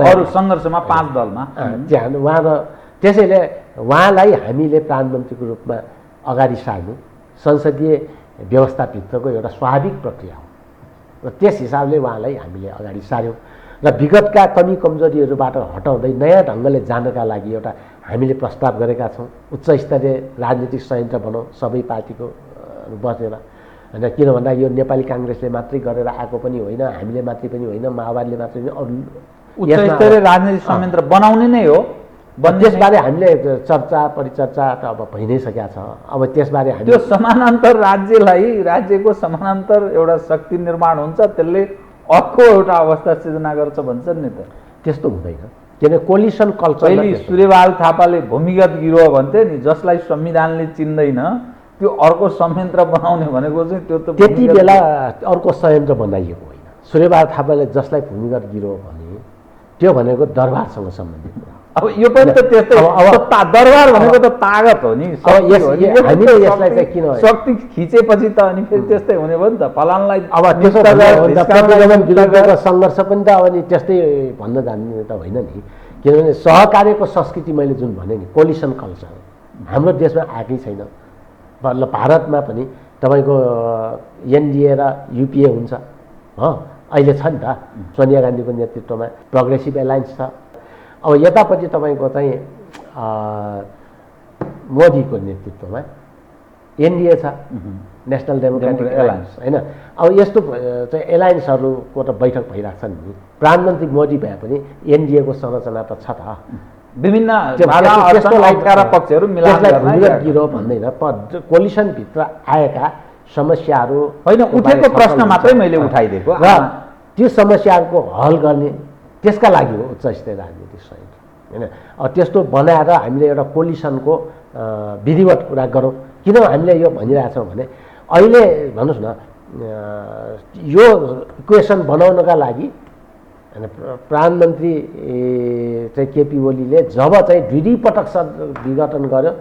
Speaker 6: अरू सङ्घर्षमा 5 दलमा
Speaker 7: त्यहाँ उहाँ र त्यसैले उहाँलाई हामीले प्रधानमन्त्रीको रूपमा अगाडि सार्नु संसदीय व्यवस्थाभित्रको एउटा स्वाभाविक प्रक्रिया हो र त्यस हिसाबले उहाँलाई हामीले अगाडि सार्यौँ र विगतका कमी कमजोरीहरूबाट हटाउँदै नयाँ ढङ्गले जानका लागि एउटा हामीले प्रस्ताव गरेका छौँ। उच्च स्तरीय राजनीतिक संयन्त्र बनाउँ सबै पार्टीको बसेर होइन, किन भन्दा यो नेपाली काङ्ग्रेसले मात्रै गरेर आएको पनि होइन, हामीले मात्रै पनि होइन, माओवादीले मात्रै पनि, अरू
Speaker 6: उच्च स्तरीय राजनीतिक संयन्त्र बनाउने नै हो।
Speaker 7: त्यसबारे हामीले चर्चा परिचर्चा त अब भइ नै सकेका छ। अब त्यसबारे हामी
Speaker 6: त्यो समानान्तर राज्यको समानान्तर एउटा शक्ति निर्माण हुन्छ, त्यसले अर्को एउटा अवस्था सिर्जना गर्छ भन्छन् नि त।
Speaker 7: त्यस्तो हुँदैन, किनभने कोलिसन कल्चर
Speaker 6: पहिले सूर्यबहादुर थापाले भूमिगत गिरोह भन्थे नि, जसलाई संविधानले चिन्दैन त्यो अर्को संयन्त्र बनाउने भनेको चाहिँ त्यो त
Speaker 7: त्यति बेला अर्को संयन्त्र बनाइएको होइन। सूर्यबहादुर थापाले जसलाई भूमिगत गिरोह भने त्यो भनेको दरबारसँग सम्बन्धित कुरा।
Speaker 6: अब यो पनि त त्यस्तै दरबार भनेको त तागत हो नि,
Speaker 7: हामीले यसलाई चाहिँ किन
Speaker 6: शक्ति खिचेपछि त अनि फेरि त्यस्तै हुने भयो नि त। फलानलाई
Speaker 7: अब त्यसो प्रतिगमन विरुद्धको सङ्घर्ष पनि त अब नि त्यस्तै भन्न जान्ने त होइन नि, किनभने सहकार्यको संस्कृति मैले जुन भने नि कोलिसन कल्चर हाम्रो देशमा आएकै छैन। भारतमा पनि तपाईँको एनडिए र युपिए हुन्छ हो, अहिले छ नि त सोनिया गान्धीको नेतृत्वमा प्रोग्रेसिभ एलायन्स छ। अब यतापट्टि तपाईँको चाहिँ मोदीको नेतृत्वमा एनडिए छ, नेसनल डेमोक्रेटिक एलायन्स होइन। अब यस्तो चाहिँ एलायन्सहरूको त बैठक भइरहेको छ नि। प्रधानमन्त्री मोदी भए पनि एनडिएको संरचना त छ त,
Speaker 6: विभिन्न पक्षहरू
Speaker 7: गिरो भन्दैन, कोलिसनभित्र आएका समस्याहरू
Speaker 6: होइन, उठेको प्रश्न मात्रै मैले उठाइदिएको
Speaker 7: र त्यो समस्याहरूको हल गर्ने त्यसका लागि हो उच्च स्तरीय राजनीतिक संयन्त्र होइन। अब त्यस्तो बनाएर हामीले एउटा कोलिसनको विधिवत कुरा गरौँ। किन हामीले यो भनिरहेछौँ भने अहिले भन्नुहोस् न यो इक्वेसन बनाउनका लागि होइन प्रधानमन्त्री चाहिँ केपी ओलीले जब चाहिँ 2 पटक विघटन गर्यो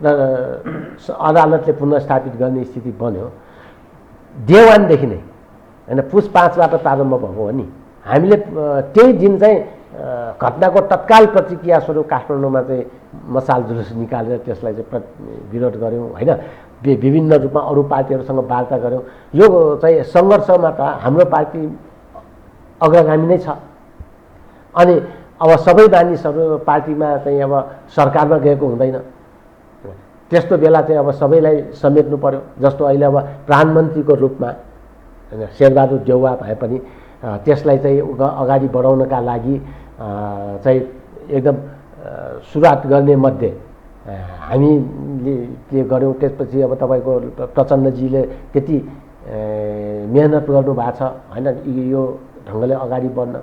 Speaker 7: र अदालतले पुनर्स्थापित गर्ने स्थिति बन्यो, डे 1देखि नै होइन पुस 5बाट प्रारम्भ भएको हो नि। हामीले त्यही दिन चाहिँ घटनाको तत्काल प्रतिक्रिया स्वरूप काठमाडौँमा चाहिँ मसाल जुलुस निकालेर त्यसलाई चाहिँ विरोध गऱ्यौँ होइन। विभिन्न रूपमा अरू पार्टीहरूसँग वार्ता गऱ्यौँ। यो चाहिँ सङ्घर्षमा त हाम्रो पार्टी अग्रगामी नै छ। अनि अब सबै मानिसहरू पार्टीमा चाहिँ अब सरकारमा गएको हुँदैन, त्यस्तो बेला चाहिँ अब सबैलाई समेट्नु पर्यो। जस्तो अहिले अब प्रधानमन्त्रीको रूपमा होइन शेरबहादुर देउवा भए पनि त्यसलाई चाहिँ अगाडि बढाउनका लागि चाहिँ एकदम सुरुवात गर्ने मध्ये हामीले के गऱ्यौँ। त्यसपछि अब तपाईँको प्रचण्डजीले त्यति मेहनत गर्नुभएको छ होइन, यो ढङ्गले अगाडि बढ्न।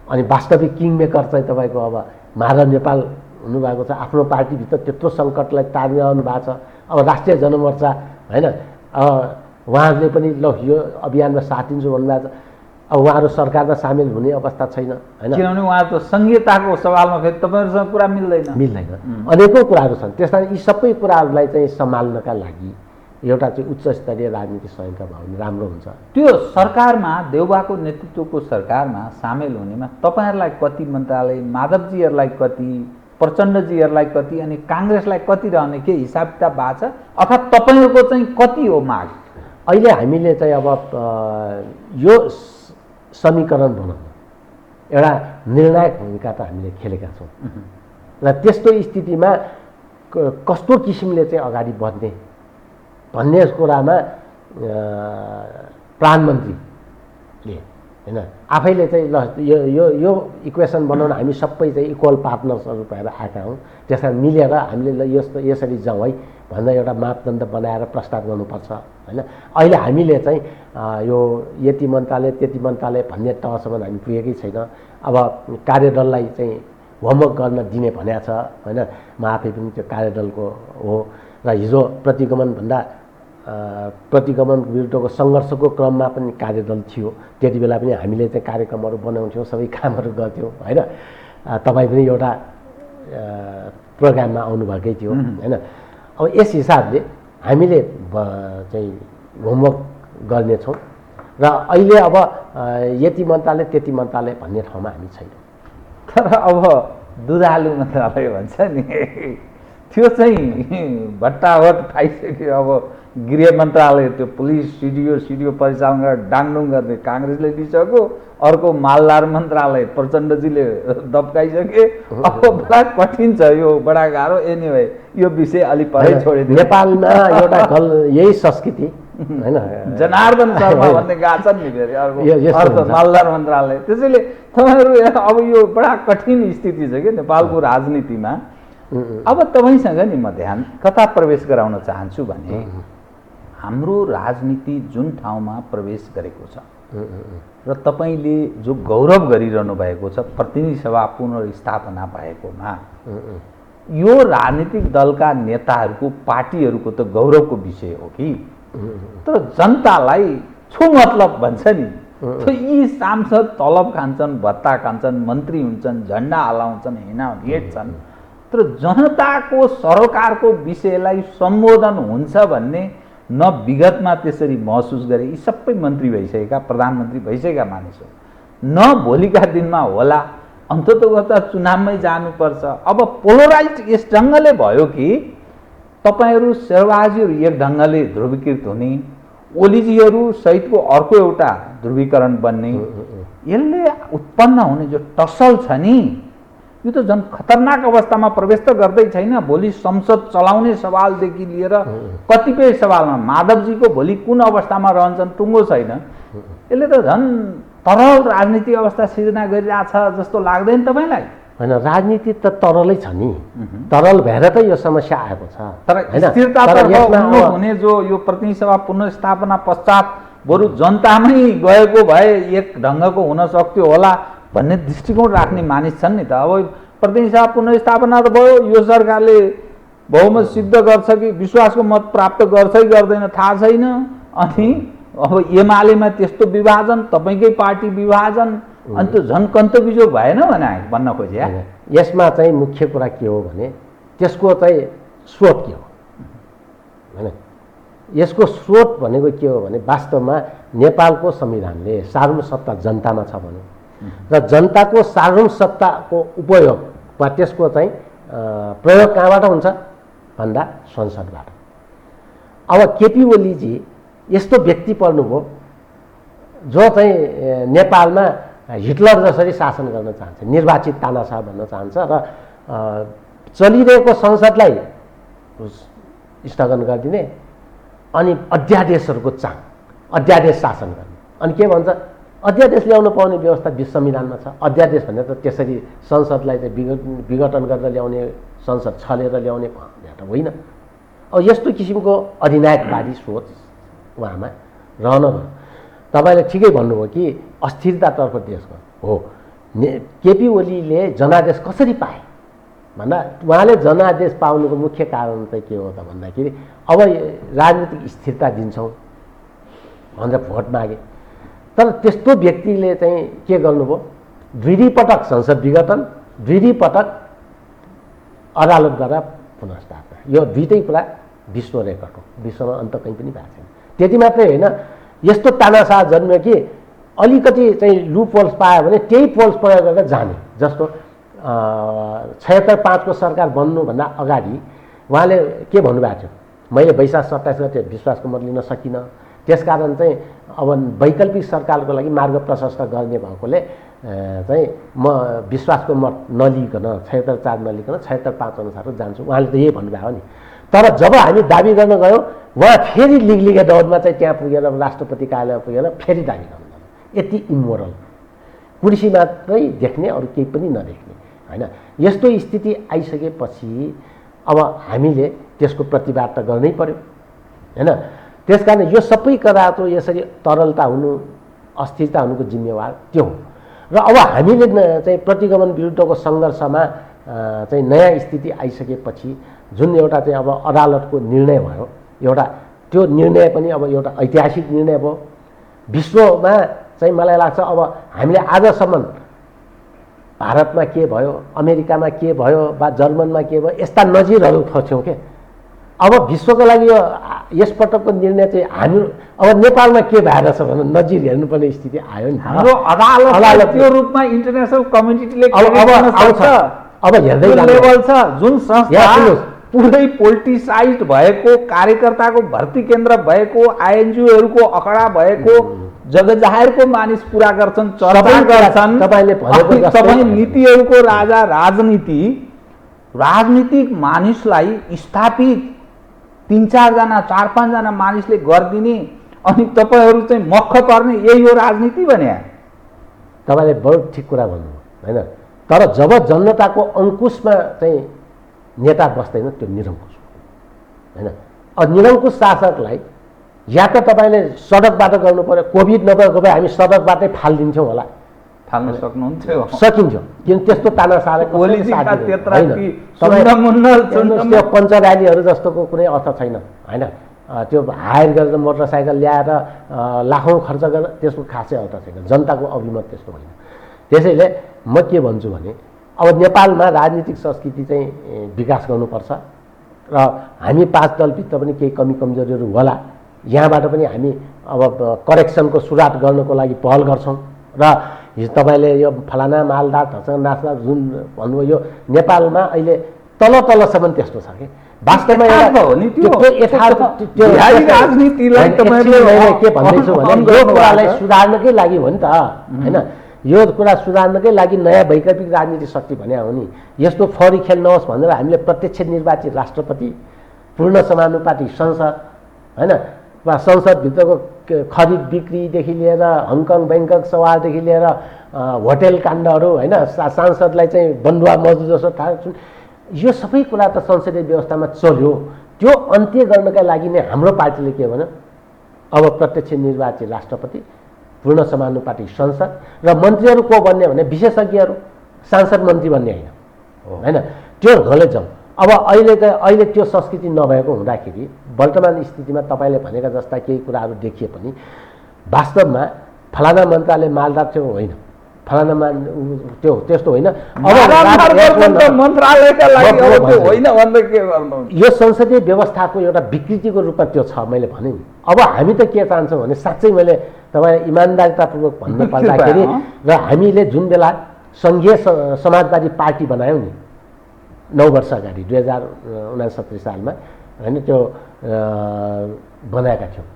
Speaker 7: अनि वास्तविक किङ मेकर चाहिँ तपाईँको अब महाराज नेपाल हुनुभएको छ, आफ्नो पार्टीभित्र त्यत्रो सङ्कटलाई तारिरहनु भएको छ। अब राष्ट्रिय जनमोर्चा होइन, उहाँहरूले पनि ल यो अभियानमा साथ दिन्छु भन्नुभएको छ। अब उहाँहरू सरकारमा सामेल हुने अवस्था छैन होइन,
Speaker 6: किनभने उहाँ त संहिताको सवालमा फेरि तपाईँहरूसँग कुरा मिल्दैन।
Speaker 7: अनेकौँ कुराहरू छन्। त्यस कारण यी सबै कुराहरूलाई चाहिँ सम्हाल्नका लागि एउटा चाहिँ उच्च स्तरीय राजनीतिक संयन्त्र भयो भने राम्रो हुन्छ।
Speaker 6: त्यो सरकारमा देउबाको नेतृत्वको सरकारमा सामेल हुनेमा तपाईँहरूलाई कति मन्त्रालय, माधवजीहरूलाई कति, प्रचण्डजीहरूलाई कति, अनि काङ्ग्रेसलाई कति रहने के हिसाब किताब भएको छ, अर्थात् तपाईँहरूको चाहिँ कति हो माग?
Speaker 7: अहिले हामीले चाहिँ अब यो समीकरण बनाउन एउटा निर्णायक भूमिका त हामीले खेलेका छौँ र त्यस्तो स्थितिमा कस्तो किसिमले चाहिँ अगाडि बढ्ने भन्ने कुरामा प्रधानमन्त्रीले होइन आफैले चाहिँ ल यो इक्वेसन बनाउन हामी सबै चाहिँ इक्वल पार्टनर्सहरू भएर आएका हौँ, त्यस कारण मिलेर हामीले ल यसरी जाउँ है भनेर एउटा मापदण्ड बनाएर प्रस्ताव गर्नुपर्छ होइन। अहिले हामीले चाहिँ यो यति मन्त्रालय त्यति मन्त्रालय भन्ने तहसम्म हामी पुगेकै छैन। अब कार्यदललाई चाहिँ होमवर्क गर्न दिने भनेको छ होइन, म आफै पनि त्यो कार्यदलको हो र हिजो प्रतिगमन विरुद्धको सङ्घर्षको क्रममा पनि कार्यदल थियो। त्यति बेला पनि हामीले चाहिँ कार्यक्रमहरू बनाउँथ्यौँ, सबै कामहरू गर्थ्यौँ होइन। तपाईँ पनि एउटा प्रोग्राममा आउनुभएकै थियो होइन। अब यस हिसाबले हामीले चाहिँ होमवर्क गर्नेछौँ र अहिले अब यति मन्त्रालय त्यति मन्त्रालय भन्ने ठाउँमा हामी छैनौँ।
Speaker 6: तर अब दुधालु मन्त्रालय भन्छ नि, त्यो चाहिँ भट्टाभट खाइसक्यो। अब गृह मन्त्रालय त्यो पुलिस सिडिओ परिचालन गरेर डाङडुङ गर्ने काङ्ग्रेसले लिइसक्यो, अर्को मालदार मन्त्रालय प्रचण्डजीले दब्काइसके। अब बडा कठिन छ यो, बडा गाह्रो। एनिवे यो विषय अलि पछि छोडिदिनु।
Speaker 7: नेपालमा एउटा यही संस्कृति होइन,
Speaker 6: जनार्दन शर्मा भन्ने गाछन् नि फेरि अर्को मालदार मन्त्रालय। त्यसैले तपाईँहरू अब यो बडा कठिन स्थिति छ कि नेपालको राजनीतिमा। अब तपाईँसँग नि म ध्यान कता प्रवेश गराउन चाहन्छु भने हाम्रो राजनीति जुन ठाउँमा प्रवेश गरेको छ र तपाईँले जो गौरव गरिरहनु भएको छ प्रतिनिधि सभा पुनर्स्थापना भएकोमा, यो राजनीतिक दलका नेताहरूको पार्टीहरूको त गौरवको विषय हो कि, तर जनतालाई छु मतलब भन्छ नि, यी सांसद तलब खान्छन्, भत्ता खान्छन्, मन्त्री हुन्छन्, झन्डा हलाउँछन्, हिँड्छन्, तर जनताको सरकारको विषयलाई सम्बोधन हुन्छ भन्ने न विगतमा त्यसरी महसुस गरे। यी सबै मन्त्री भइसकेका, प्रधानमन्त्री भइसकेका मानिस हो, न भोलिका दिनमा होला। अन्ततोगत्ता चुनावमै जानुपर्छ। अब पोलराइज यस ढङ्गले भयो कि तपाईँहरू शेरबहादुर एक ढङ्गले ध्रुवीकृत हुने, ओलीजीहरू सहितको अर्को एउटा ध्रुवीकरण बन्ने, यसले उत्पन्न हुने जो टसल छ नि, यो त झन् खतरनाक अवस्थामा प्रवेश त गर्दै छैन। भोलि संसद चलाउने सवालदेखि लिएर कतिपय सवालमा माधवजीको भोलि कुन अवस्थामा रहन्छन् टुङ्गो छैन। यसले त झन् तरल राजनीतिक अवस्था सिर्जना गरिरहेछ जस्तो लाग्दैन तपाईँलाई?
Speaker 7: होइन, राजनीति त तरलै छ नि, तरल भएर त यो समस्या आएको छ।
Speaker 6: तर स्थिरतातर्फ हुने जो यो प्रतिनिधि सभा पुनर्स्थापना पश्चात बरु जनतामै गएको भए एक ढङ्गको हुन सक्थ्यो होला भन्ने दृष्टिकोण राख्ने मानिस छन् नि त। अब प्रतिनिधि सभा पुनर्स्थापना त भयो, यो सरकारले बहुमत सिद्ध गर्छ कि विश्वासको मत प्राप्त गर्छ कि गर्दैन थाहा छैन। अनि अब एमालेमा त्यस्तो विभाजन, तपाईँकै पार्टी विभाजन, अनि त्यो झन् कन्तबिजो भएन भन्न खोजे।
Speaker 7: यसमा चाहिँ मुख्य कुरा के हो भने त्यसको चाहिँ स्रोत के हो होइन। यसको स्रोत भनेको के हो भने वास्तवमा नेपालको संविधानले सार्वभौम सत्ता जनतामा छ भने र जनताको सार्वभौम सत्ताको उपयोग वा त्यसको चाहिँ प्रयोग कहाँबाट हुन्छ भन्दा संसदबाट। अब केपी ओलीजी यस्तो व्यक्ति पर्नुभयो जो चाहिँ नेपालमा हिटलर जसरी शासन गर्न चाहन्छ, निर्वाचित तानाशाह भन्न चाहन्छ र चलिरहेको संसदलाई स्थगन गरिदिने अनि अध्यादेशहरूको अध्यादेश शासन गर्ने। अनि के भन्छ, अध्यादेश ल्याउनु पाउने व्यवस्था संविधानमा छ। अध्यादेश भने त त्यसरी संसदलाई चाहिँ विघटन गरेर ल्याउने, संसद छलेर ल्याउने त होइन। अब यस्तो किसिमको अधिनायकवादी सोच उहाँमा रहन भयो। तपाईँले ठिकै भन्नुभयो कि अस्थिरतातर्फ देशको हो। केपी ओलीले जनादेश कसरी पाए भन्दा उहाँले जनादेश पाउनुको मुख्य कारण चाहिँ के हो त भन्दाखेरि अब राजनीतिक स्थिरता दिन्छौँ भनेर भोट मागे। तर त्यस्तो व्यक्तिले चाहिँ के गर्नुभयो, 2 पटक संसद विघटन, 2 पटक अदालतद्वारा पुनर्स्थापना, यो दुईटै कुरा विश्व रेकर्ड हो, विश्वमा अन्त कहीँ पनि भएको छैन। त्यति मात्रै होइन, यस्तो तानाशाह जन्म्यो कि अलिकति चाहिँ लुप होल्स पायो भने त्यही पोल्स प्रयोग गरेर जाने। जस्तो 76-5 को सरकार बन्नुभन्दा अगाडि उहाँले के भन्नुभएको थियो, मैले वैशाख 27 गते विश्वासको मत लिन सकिनँ, त्यसकारण चाहिँ अब वैकल्पिक सरकारको लागि मार्ग प्रशस्त गर्ने भएकोले चाहिँ म विश्वासको मत नलिकन 76-4 नलिकन 76-5 अनुसार जान्छु, उहाँले त यही भन्नुभयो नि। तर जब हामी दाबी गर्न गयौँ उहाँ फेरि लिगलिगे दौडमा चाहिँ त्यहाँ पुगेर राष्ट्रपति कार्यालय पुगेर फेरि दाबी गर्नु, यति इमोरल, कुर्सी मात्रै देख्ने अरू केही पनि नदेख्ने होइन। यस्तो स्थिति आइसकेपछि अब हामीले त्यसको प्रतिवाद त गर्नै पर्यो होइन। त्यसकारण यो सबै करातो यसरी तरलता हुनु, अस्थिरता हुनुको जिम्मेवार त्यो हो। र अब हामीले चाहिँ प्रतिगमन विरुद्धको सङ्घर्षमा चाहिँ नयाँ स्थिति आइसकेपछि जुन एउटा चाहिँ अब अदालतको निर्णय भयो, एउटा त्यो निर्णय पनि अब एउटा ऐतिहासिक निर्णय भयो। विश्वमा चाहिँ मलाई लाग्छ अब हामीले आजसम्म भारतमा के भयो, अमेरिकामा के भयो वा जर्मनमा के भयो, यस्ता नजिरहरू खोज्यौँ के। अब विश्वको लागि यो यसपटकको निर्णय चाहिँ हामी अब नेपालमा के भएर छ भने नजिर हेर्नुपर्ने स्थिति आयो नि।
Speaker 6: हाम्रो अदालत त्यो रूपमा इन्टरनेसनल कम्युनिटीले
Speaker 7: अब हेर्दै
Speaker 6: लेभल छ, जुन संस्था पुरै पोलिटिसाइज भएको, कार्यकर्ताको भर्ती केन्द्र भएको, आइएनजिओहरूको अखडा भएको, जगजाहेरको मानिस पुरा गर्छन्, चर्चा गर्छन्। तपाईँ नीतिहरूको राजा, राजनीतिक मानिसलाई स्थापित 3-4 जना 4-5 जना मानिसले गरिदिने, अनि तपाईँहरू चाहिँ मख पर्ने, यही हो राजनीति भने।
Speaker 7: तपाईँले बडो ठिक कुरा भन्नुभयो होइन। तर जब जनताको अङ्कुशमा चाहिँ नेता बस्दैन त्यो निरङ्कुश होइन। निरङ्कुश शासकलाई या त तपाईँले सडकबाट गर्नु पर्यो, कोभिड नभएको भए हामी सडकबाटै फालिदिन्थ्यौँ होला,
Speaker 6: फाल्न सक्नुहुन्थ्यो,
Speaker 7: सकिन्थ्यो, किन त्यस्तो तानाशाहले त्यो पञ्चरालीहरू जस्तोको कुनै अर्थ छैन होइन। त्यो हायर गरेर मोटरसाइकल ल्याएर लाखौँ खर्च गरेर त्यसको खासै अर्थ छैन, जनताको अभिमत त्यस्तो होइन। त्यसैले म के भन्छु भने अब नेपालमा राजनीतिक संस्कृति चाहिँ विकास गर्नुपर्छ र हामी 5 दलभित्र पनि केही कमी कमजोरीहरू होला, यहाँबाट पनि हामी अब करेक्सनको सुरुवात गर्नको लागि पहल गर्छौँ। र तपाईँले यो फलाना मालदा थचङ नाच्दा जुन भन्नुभयो, यो नेपालमा अहिले तलसम्म त्यस्तो छ कि वास्तवमा के भन्दैछु भने यो कुरालाई सुधार्नकै लागि हो नि त होइन। यो कुरा सुधार्नकै लागि नयाँ वैकल्पिक राजनीतिक शक्ति भने हो नि। यस्तो फरी खेल नहोस् भनेर हामीले प्रत्यक्ष निर्वाचित राष्ट्रपति, पूर्ण समानुपातिक संसद होइन, वा संसदभित्रको खरिद बिक्रीदेखि लिएर हङकङ ब्याङ्कक सवालदेखि लिएर होटेल काण्डहरू होइन, सांसदलाई चाहिँ बन्धुवा मजदुर जस्तो थाहा, यो सबै कुरा त संसदीय व्यवस्थामा चल्यो। त्यो अन्त्य गर्नका लागि नै हाम्रो पार्टीले के भन्यो, अब प्रत्यक्ष निर्वाचित राष्ट्रपति, पूर्ण समानुपातिक संसद र मन्त्रीहरू को बन्ने भने विशेषज्ञहरू, सांसद मन्त्री बन्ने होइन। त्यो ढङ्गले जाउँ। अब अहिले त्यो संस्कृति नभएको हुँदाखेरि वर्तमान स्थितिमा तपाईँले भनेका जस्ता केही कुराहरू देखिए पनि वास्तवमा फलाना मन्त्रालय मालदार त्यो होइन, फलाना त्यो त्यस्तो होइन। यो संसदीय व्यवस्थाको एउटा विकृतिको रूपमा त्यो छ, मैले भने नि। अब हामी त के चाहन्छौँ भने साँच्चै मैले तपाईँ इमान्दारितापूर्वक भन्नु पर्दाखेरि र हामीले जुन बेला सङ्घीय समाजवादी पार्टी बनायौँ नि 9 वर्ष अगाडि 2069 सालमा होइन, त्यो बनाएका थियौँ।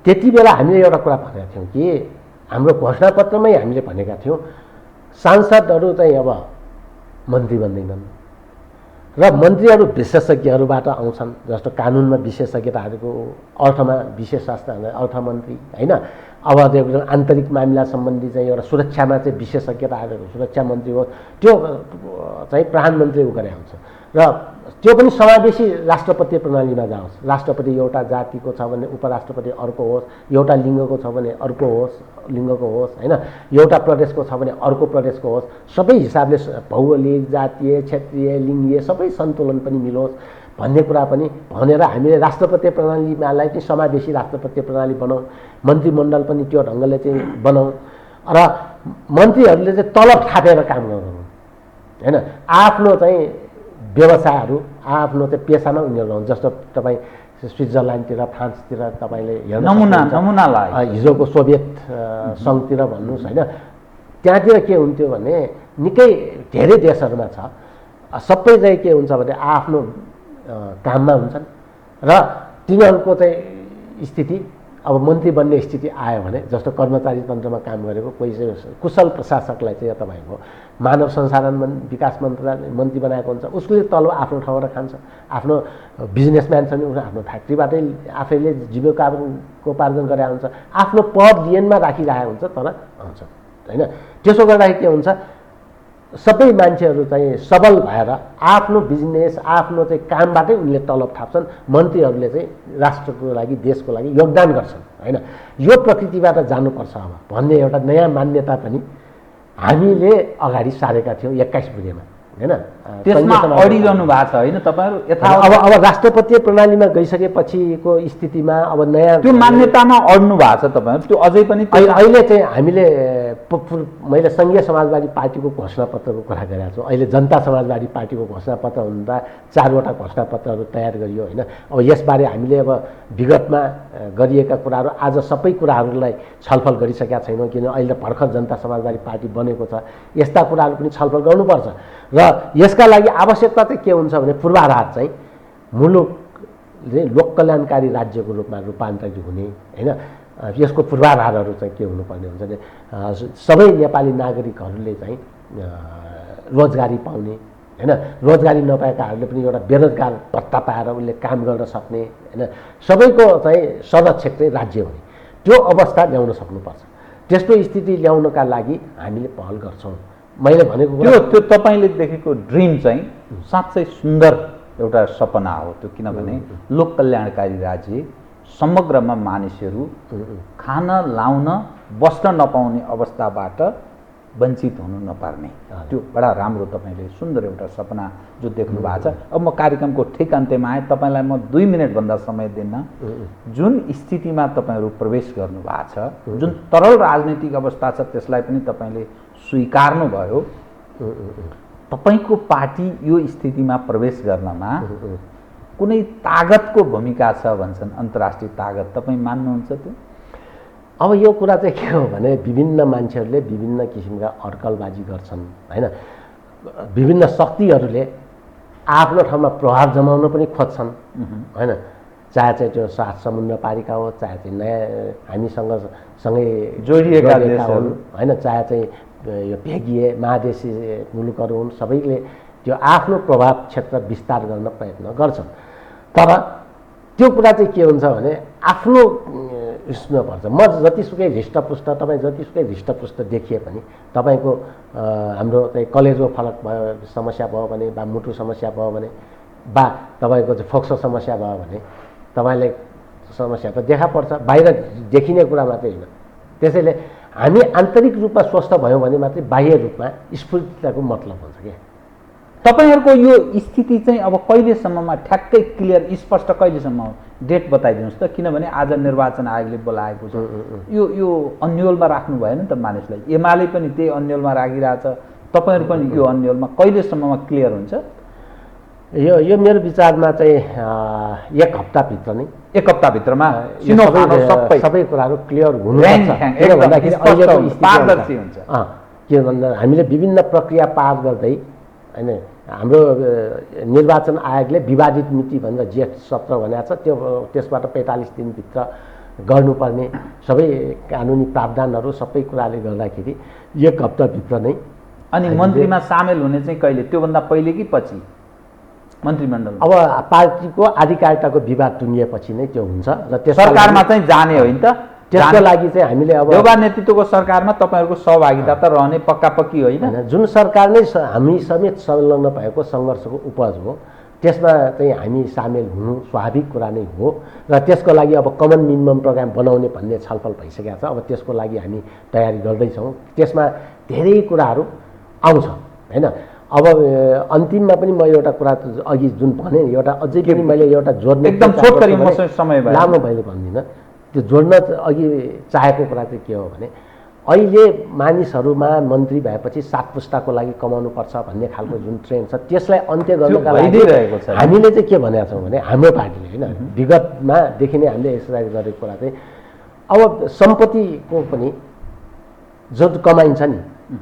Speaker 7: त्यति बेला हामीले एउटा कुरा भनेका थियौँ कि हाम्रो घोषणापत्रमै हामीले भनेका थियौँ सांसदहरू चाहिँ अब मन्त्री बन्दैनन् र मन्त्रीहरू विशेषज्ञहरूबाट आउँछन्, जस्तो कानुनमा विशेषज्ञताहरूको, अर्थमा विशेषज्ञ अर्थमन्त्री होइन, अब आन्तरिक मामिला सम्बन्धी चाहिँ एउटा सुरक्षामा चाहिँ विशेषज्ञताहरू सुरक्षा मन्त्री हो, त्यो चाहिँ प्रधानमन्त्री गरेर आउँछ। र त्यो पनि समावेशी राष्ट्रपतीय प्रणालीमा जाओस्। राष्ट्रपति एउटा जातिको छ भने उपराष्ट्रपति अर्को होस्, एउटा लिङ्गको छ भने अर्को होस्, लिङ्गको होस् होइन, एउटा प्रदेशको छ भने अर्को प्रदेशको होस्, सबै हिसाबले भौगोलिक, जातीय, क्षेत्रीय, लिङ्गीय सबै सन्तुलन पनि मिलोस् भन्ने कुरा पनि भनेर हामीले राष्ट्रपतीय प्रणालीमालाई चाहिँ समावेशी राष्ट्रपतीय प्रणाली बनाऊ, मन्त्रीमण्डल पनि त्यो ढङ्गले चाहिँ बनाऊ र मन्त्रीहरूले चाहिँ तलब थापेर काम गर्नु होइन, आफ्नो चाहिँ व्यवसायहरू आफ्नो चाहिँ पेसामा उनीहरू हुन्छ। जस्तो तपाईँ स्विजरल्यान्डतिर, फ्रान्सतिर तपाईँले हेर्नु
Speaker 6: नमुनालाई
Speaker 7: हिजोको सोभियत सङ्घतिर भन्नुहोस् होइन, त्यहाँतिर के हुन्थ्यो भने निकै धेरै देशहरूमा छ सबै चाहिँ के हुन्छ भने आफ्नो काममा हुन्छन् र तिनीहरूको चाहिँ स्थिति अब मन्त्री बन्ने स्थिति आयो भने जस्तो कर्मचारी तन्त्रमा काम गरेको कोही चाहिँ कुशल प्रशासकलाई चाहिँ तपाईँको मानव संसाधन विकास मन्त्री बनाएको हुन्छ, उसले तलब आफ्नो ठाउँबाट खान्छ, आफ्नो बिजनेसम्यान छ भने उसले आफ्नो फ्याक्ट्रीबाटै आफैले जीविकोपार्जन गरे हुन्छ, आफ्नो पद लिएनमा राखिरहेको हुन्छ तर आउँछ होइन। त्यसो गर्दाखेरि के हुन्छ सबै मान्छेहरू चाहिँ सबल भएर आफ्नो बिजनेस आफ्नो चाहिँ कामबाटै उनले तलब थाप्छन्, मन्त्रीहरूले चाहिँ राष्ट्रको लागि देशको लागि योगदान गर्छन् होइन। यो प्रकृतिबाट जानुपर्छ अब भन्ने एउटा नयाँ मान्यता पनि हामीले अगाडि सारेका थियौँ 21 बुँदेमा होइन।
Speaker 6: त्यसमा अडिरहनु भएको छ होइन तपाईँहरू
Speaker 7: यथावत। अब राष्ट्रपतीय प्रणालीमा गइसकेपछिको स्थितिमा अब नयाँ
Speaker 6: त्यो मान्यतामा अड्नु भएको छ तपाईँहरू, त्यो अझै पनि
Speaker 7: अहिले चाहिँ हामीले मैले सङ्घीय समाजवादी पार्टीको घोषणापत्रको कुरा गरेको छु। अहिले जनता समाजवादी पार्टीको घोषणापत्र हुँदा 4वटा घोषणापत्रहरू तयार गरियो होइन। अब यसबारे हामीले अब विगतमा गरिएका कुराहरू आज सबै कुराहरूलाई छलफल गरिसकेका छैनौँ, किन अहिले भर्खर जनता समाजवादी पार्टी बनेको छ। यस्ता कुराहरू पनि छलफल गर्नुपर्छ र यसका लागि आवश्यकता चाहिँ के हुन्छ भने पूर्वाधार चाहिँ मुलुकले लोक कल्याणकारी राज्यको रूपमा रूपान्तरित हुने होइन। यसको पूर्वाधारहरू चाहिँ के हुनुपर्ने हुन्छ भने सबै नेपाली नागरिकहरूले चाहिँ रोजगारी पाउने होइन, रोजगारी नपाएकाहरूले पनि एउटा बेरोजगार भत्ता पाएर उसले काम गर्न सक्ने होइन, सबैको चाहिँ संरक्षक चाहिँ राज्य हुने त्यो अवस्था ल्याउन सक्नुपर्छ। त्यस्तो स्थिति ल्याउनका लागि हामीले पहल गर्छौँ। मैले भनेको
Speaker 6: त्यो तपाईँले देखेको ड्रिम चाहिँ साँच्चै सुन्दर एउटा सपना हो त्यो, किनभने लोक कल्याणकारी राज्य समग्रमा मानिसहरू खान लाउन बस्न नपाउने अवस्थाबाट वञ्चित हुनु नपर्ने, त्यो बडा राम्रो तपाईँले सुन्दर एउटा सपना जो देख्नु भएको छ। अब म कार्यक्रमको ठिक अन्त्यमा आएँ, तपाईँलाई म 2 मिनटभन्दा समय दिन्न। जुन स्थितिमा तपाईँहरू प्रवेश गर्नुभएको छ, जुन तरल राजनीतिक अवस्था छ त्यसलाई पनि तपाईँले स्वीकार्नु भयो, तपाईँको पार्टी यो स्थितिमा प्रवेश गर्नमा कुनै तागतको भूमिका छ भन्छन्, अन्तर्राष्ट्रिय तागत, तपाईँ मान्नुहुन्छ त्यो?
Speaker 7: अब यो कुरा चाहिँ के हो भने विभिन्न मान्छेहरूले विभिन्न किसिमका अड्कलबाजी गर्छन् होइन। विभिन्न शक्तिहरूले आफ्नो ठाउँमा प्रभाव जमाउन पनि खोज्छन् होइन, चाहे चाहिँ त्यो 7 समुद्र पारीका हो, चाहे चाहिँ नयाँ हामीसँग सँगै
Speaker 6: जोडिएका देशहरू
Speaker 7: हुन् होइन, चाहे चाहिँ यो भेगिए महादेशी मुलुकहरू हुन्, सबैले त्यो आफ्नो प्रभाव क्षेत्र विस्तार गर्न प्रयत्न गर्छन्। तर त्यो कुरा चाहिँ के हुन्छ भने आफ्नो उस्नुपर्छ। म जतिसुकै हृष्टपुष्ट, तपाईँ जतिसुकै हृष्टपुष्ट देखिए पनि तपाईँको हाम्रो चाहिँ कलेजो फरक भयो समस्या भयो भने बा मुटु समस्या भयो भने बा तपाईँको चाहिँ फोक्सो समस्या भयो भने तपाईँलाई समस्या त देखा पर्छ, बाहिर देखिने कुरा मात्रै होइन। त्यसैले हामी आन्तरिक रूपमा स्वस्थ भयौँ भने मात्रै बाह्य रूपमा स्फूर्तिताको मतलब हुन्छ क्या।
Speaker 6: तपाईँहरूको यो स्थिति चाहिँ अब कहिलेसम्ममा ठ्याक्कै क्लियर स्पष्ट कहिलेसम्म डेट बताइदिनुहोस् त, किनभने आज निर्वाचन आयोगले बोलाएको छ। यो अन्यलमा राख्नु भएन नि त मानिसलाई, एमाले पनि त्यही अन्यलमा राखिरहेछ, तपाईँहरू पनि यो अन्यलमा कहिलेसम्ममा क्लियर हुन्छ?
Speaker 7: यो मेरो विचारमा चाहिँ 1 हप्ताभित्र नै,
Speaker 6: 1 हप्ताभित्रमा
Speaker 7: सबै कुराहरू क्लियर हुनुपर्छ। किन भन्दाखेरि अहिलेको
Speaker 6: पारदर्शी हुन्छ।
Speaker 7: के भन्दा हामीले विभिन्न प्रक्रिया पार गर्दै होइन, हाम्रो निर्वाचन आयोगले विवादित मिति भनेर जेठ 17 भनेको छ, त्यो त्यसबाट 45 दिनभित्र गर्नुपर्ने सबै कानुनी प्रावधानहरू सबै कुराले गर्दाखेरि 1 हप्ताभित्र नै।
Speaker 6: अनि मन्त्रीमा सामेल हुने चाहिँ कहिले, त्योभन्दा पहिले कि पछि मन्त्रीमण्डल?
Speaker 7: अब पार्टीको आधिकारिकताको विवाद टुङ्गिएपछि नै त्यो हुन्छ र त्यस
Speaker 6: सरकारमा चाहिँ जाने होइन त,
Speaker 7: त्यसको लागि चाहिँ हामीले अब
Speaker 6: देउबा नेतृत्वको सरकारमा तपाईँहरूको सहभागिता त रहने पक्का पक्की होइन।
Speaker 7: जुन सरकार नै हामी समेत संलग्न भएको सङ्घर्षको उपज हो, त्यसमा चाहिँ हामी सामेल हुनु स्वाभाविक कुरा नै हो र त्यसको लागि अब कमन मिनिमम प्रोग्राम बनाउने भन्ने छलफल भइसकेको छ। अब त्यसको लागि हामी तयारी गर्दैछौँ। त्यसमा धेरै कुराहरू आउँछ हैन। अब अन्तिममा पनि म एउटा कुरा अघि जुन भने एउटा अझै पनि मैले एउटा जोड्ने
Speaker 6: एकदम छोटकरी मसँग समय भयो
Speaker 7: लामो मैले भन्दिनँ। त्यो जोड्न अघि चाहेको कुरा चाहिँ के हो भने अहिले मानिसहरूमा मन्त्री भएपछि 7 पुस्ताको लागि कमाउनुपर्छ भन्ने खालको जुन ट्रेन्ड छ त्यसलाई अन्त्य गर्नका लागि हामीले चाहिँ के भनेका छौँ भने हाम्रो पार्टीले होइन विगतमा देखि नै हामीले एक्सर्साइज गरेको कुरा चाहिँ अब सम्पत्तिको पनि जो कमाइन्छ नि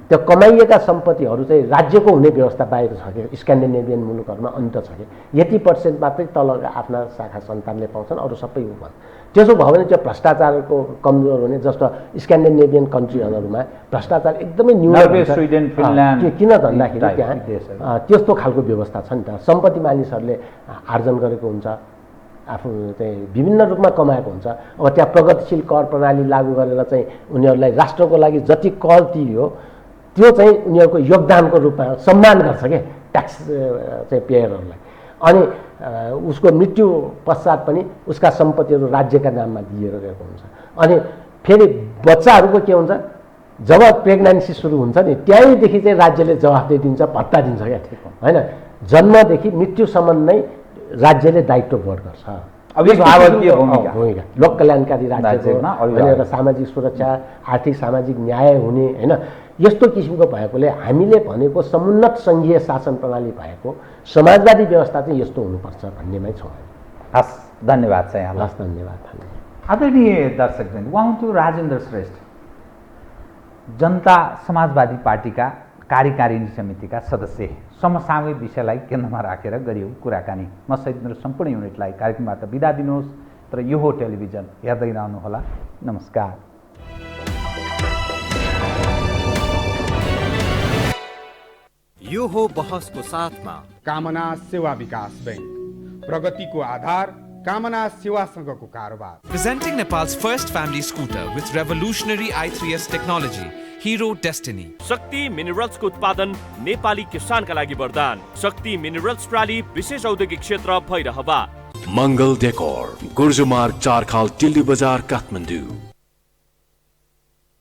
Speaker 7: त्यो कमाइएका सम्पत्तिहरू चाहिँ राज्यको हुने व्यवस्था बाहिर छ कि स्क्यान्डिनेभियन मुलुकहरूमा अन्त छ कि यति % मात्रै तल आफ्ना शाखा सन्तानले पाउँछन्, अरू सबै उ भन्छ। त्यसो भयो भने त्यो भ्रष्टाचारको कमजोर हुने जस्तो स्क्यान्डिनेभियन कन्ट्रीहरूमा भ्रष्टाचार एकदमै न्यून हुन्छ।
Speaker 6: स्विडेन, फिनल्यान्ड
Speaker 7: किन भन्दाखेरि त्यहाँ त्यस्तो खालको व्यवस्था छ नि त। सम्पत्ति मानिसहरूले आर्जन गरेको हुन्छ, आफू चाहिँ विभिन्न रूपमा कमाएको हुन्छ। अब त्यहाँ प्रगतिशील कर प्रणाली लागू गरेर चाहिँ उनीहरूलाई राष्ट्रको लागि जति कर तिर्यो त्यो चाहिँ उनीहरूको योगदानको रूपमा सम्मान गर्छ क्या ट्याक्स चाहिँ पेयरहरूलाई। अनि उसको मृत्यु पश्चात पनि उसका सम्पत्तिहरू राज्यका नाममा दिएर गएको हुन्छ। अनि फेरि बच्चाहरूको के हुन्छ, जब प्रेग्नेन्सी सुरु हुन्छ नि त्यहीँदेखि चाहिँ राज्यले जवाफदेही दिन्छ, भत्ता दिन्छ क्या होइन। जन्मदेखि मृत्युसम्म नै राज्यले दायित्व बोध गर्छ।
Speaker 6: अभिभावकीय भूमिका
Speaker 7: लोक कल्याणकारी राज्यको भनेर सामाजिक सुरक्षा, आर्थिक सामाजिक न्याय हुने होइन यस्तो किसिमको भएकोले हामीले भनेको समुन्नत सङ्घीय शासन प्रणाली भएको समाजवादी व्यवस्था चाहिँ यस्तो हुनुपर्छ भन्नेमै छौँ।
Speaker 6: हस्, धन्यवाद छ यहाँलाई।
Speaker 7: हस्, धन्यवाद।
Speaker 6: आदरणीय दर्शकवृन्द, उहाँ हुनुहुन्थ्यो राजेन्द्र श्रेष्ठ, जनता समाजवादी पार्टीका कार्यकारिणी समितिका सदस्य। समसामयिक विषयलाई केन्द्रमा राखेर गरियो कुराकानी। म सहित मेरो सम्पूर्ण युनिटलाई कार्यक्रमबाट बिदा दिनुहोस्, तर यो हो टेलिभिजन हेर्दै रहनुहोला। नमस्कार।
Speaker 1: यो हो बहसको साथमा
Speaker 2: कामना सेवा विकास बैंक, प्रगतिको आधार कामना सेवासँगको कारोबार।
Speaker 3: Presenting Nepal's first family scooter with revolutionary i3s technology, Hero Destiny.
Speaker 4: शक्ति मिनरल्सको उत्पादन नेपाली किसानका लागि वरदान। शक्ति मिनरल्स प्रणाली विशेष औद्योगिक क्षेत्र भैरहवा।
Speaker 5: मङ्गल डेकोर, गुर्जुमार्ग 4 खाल टिल्ली बजार काठमाडौँ।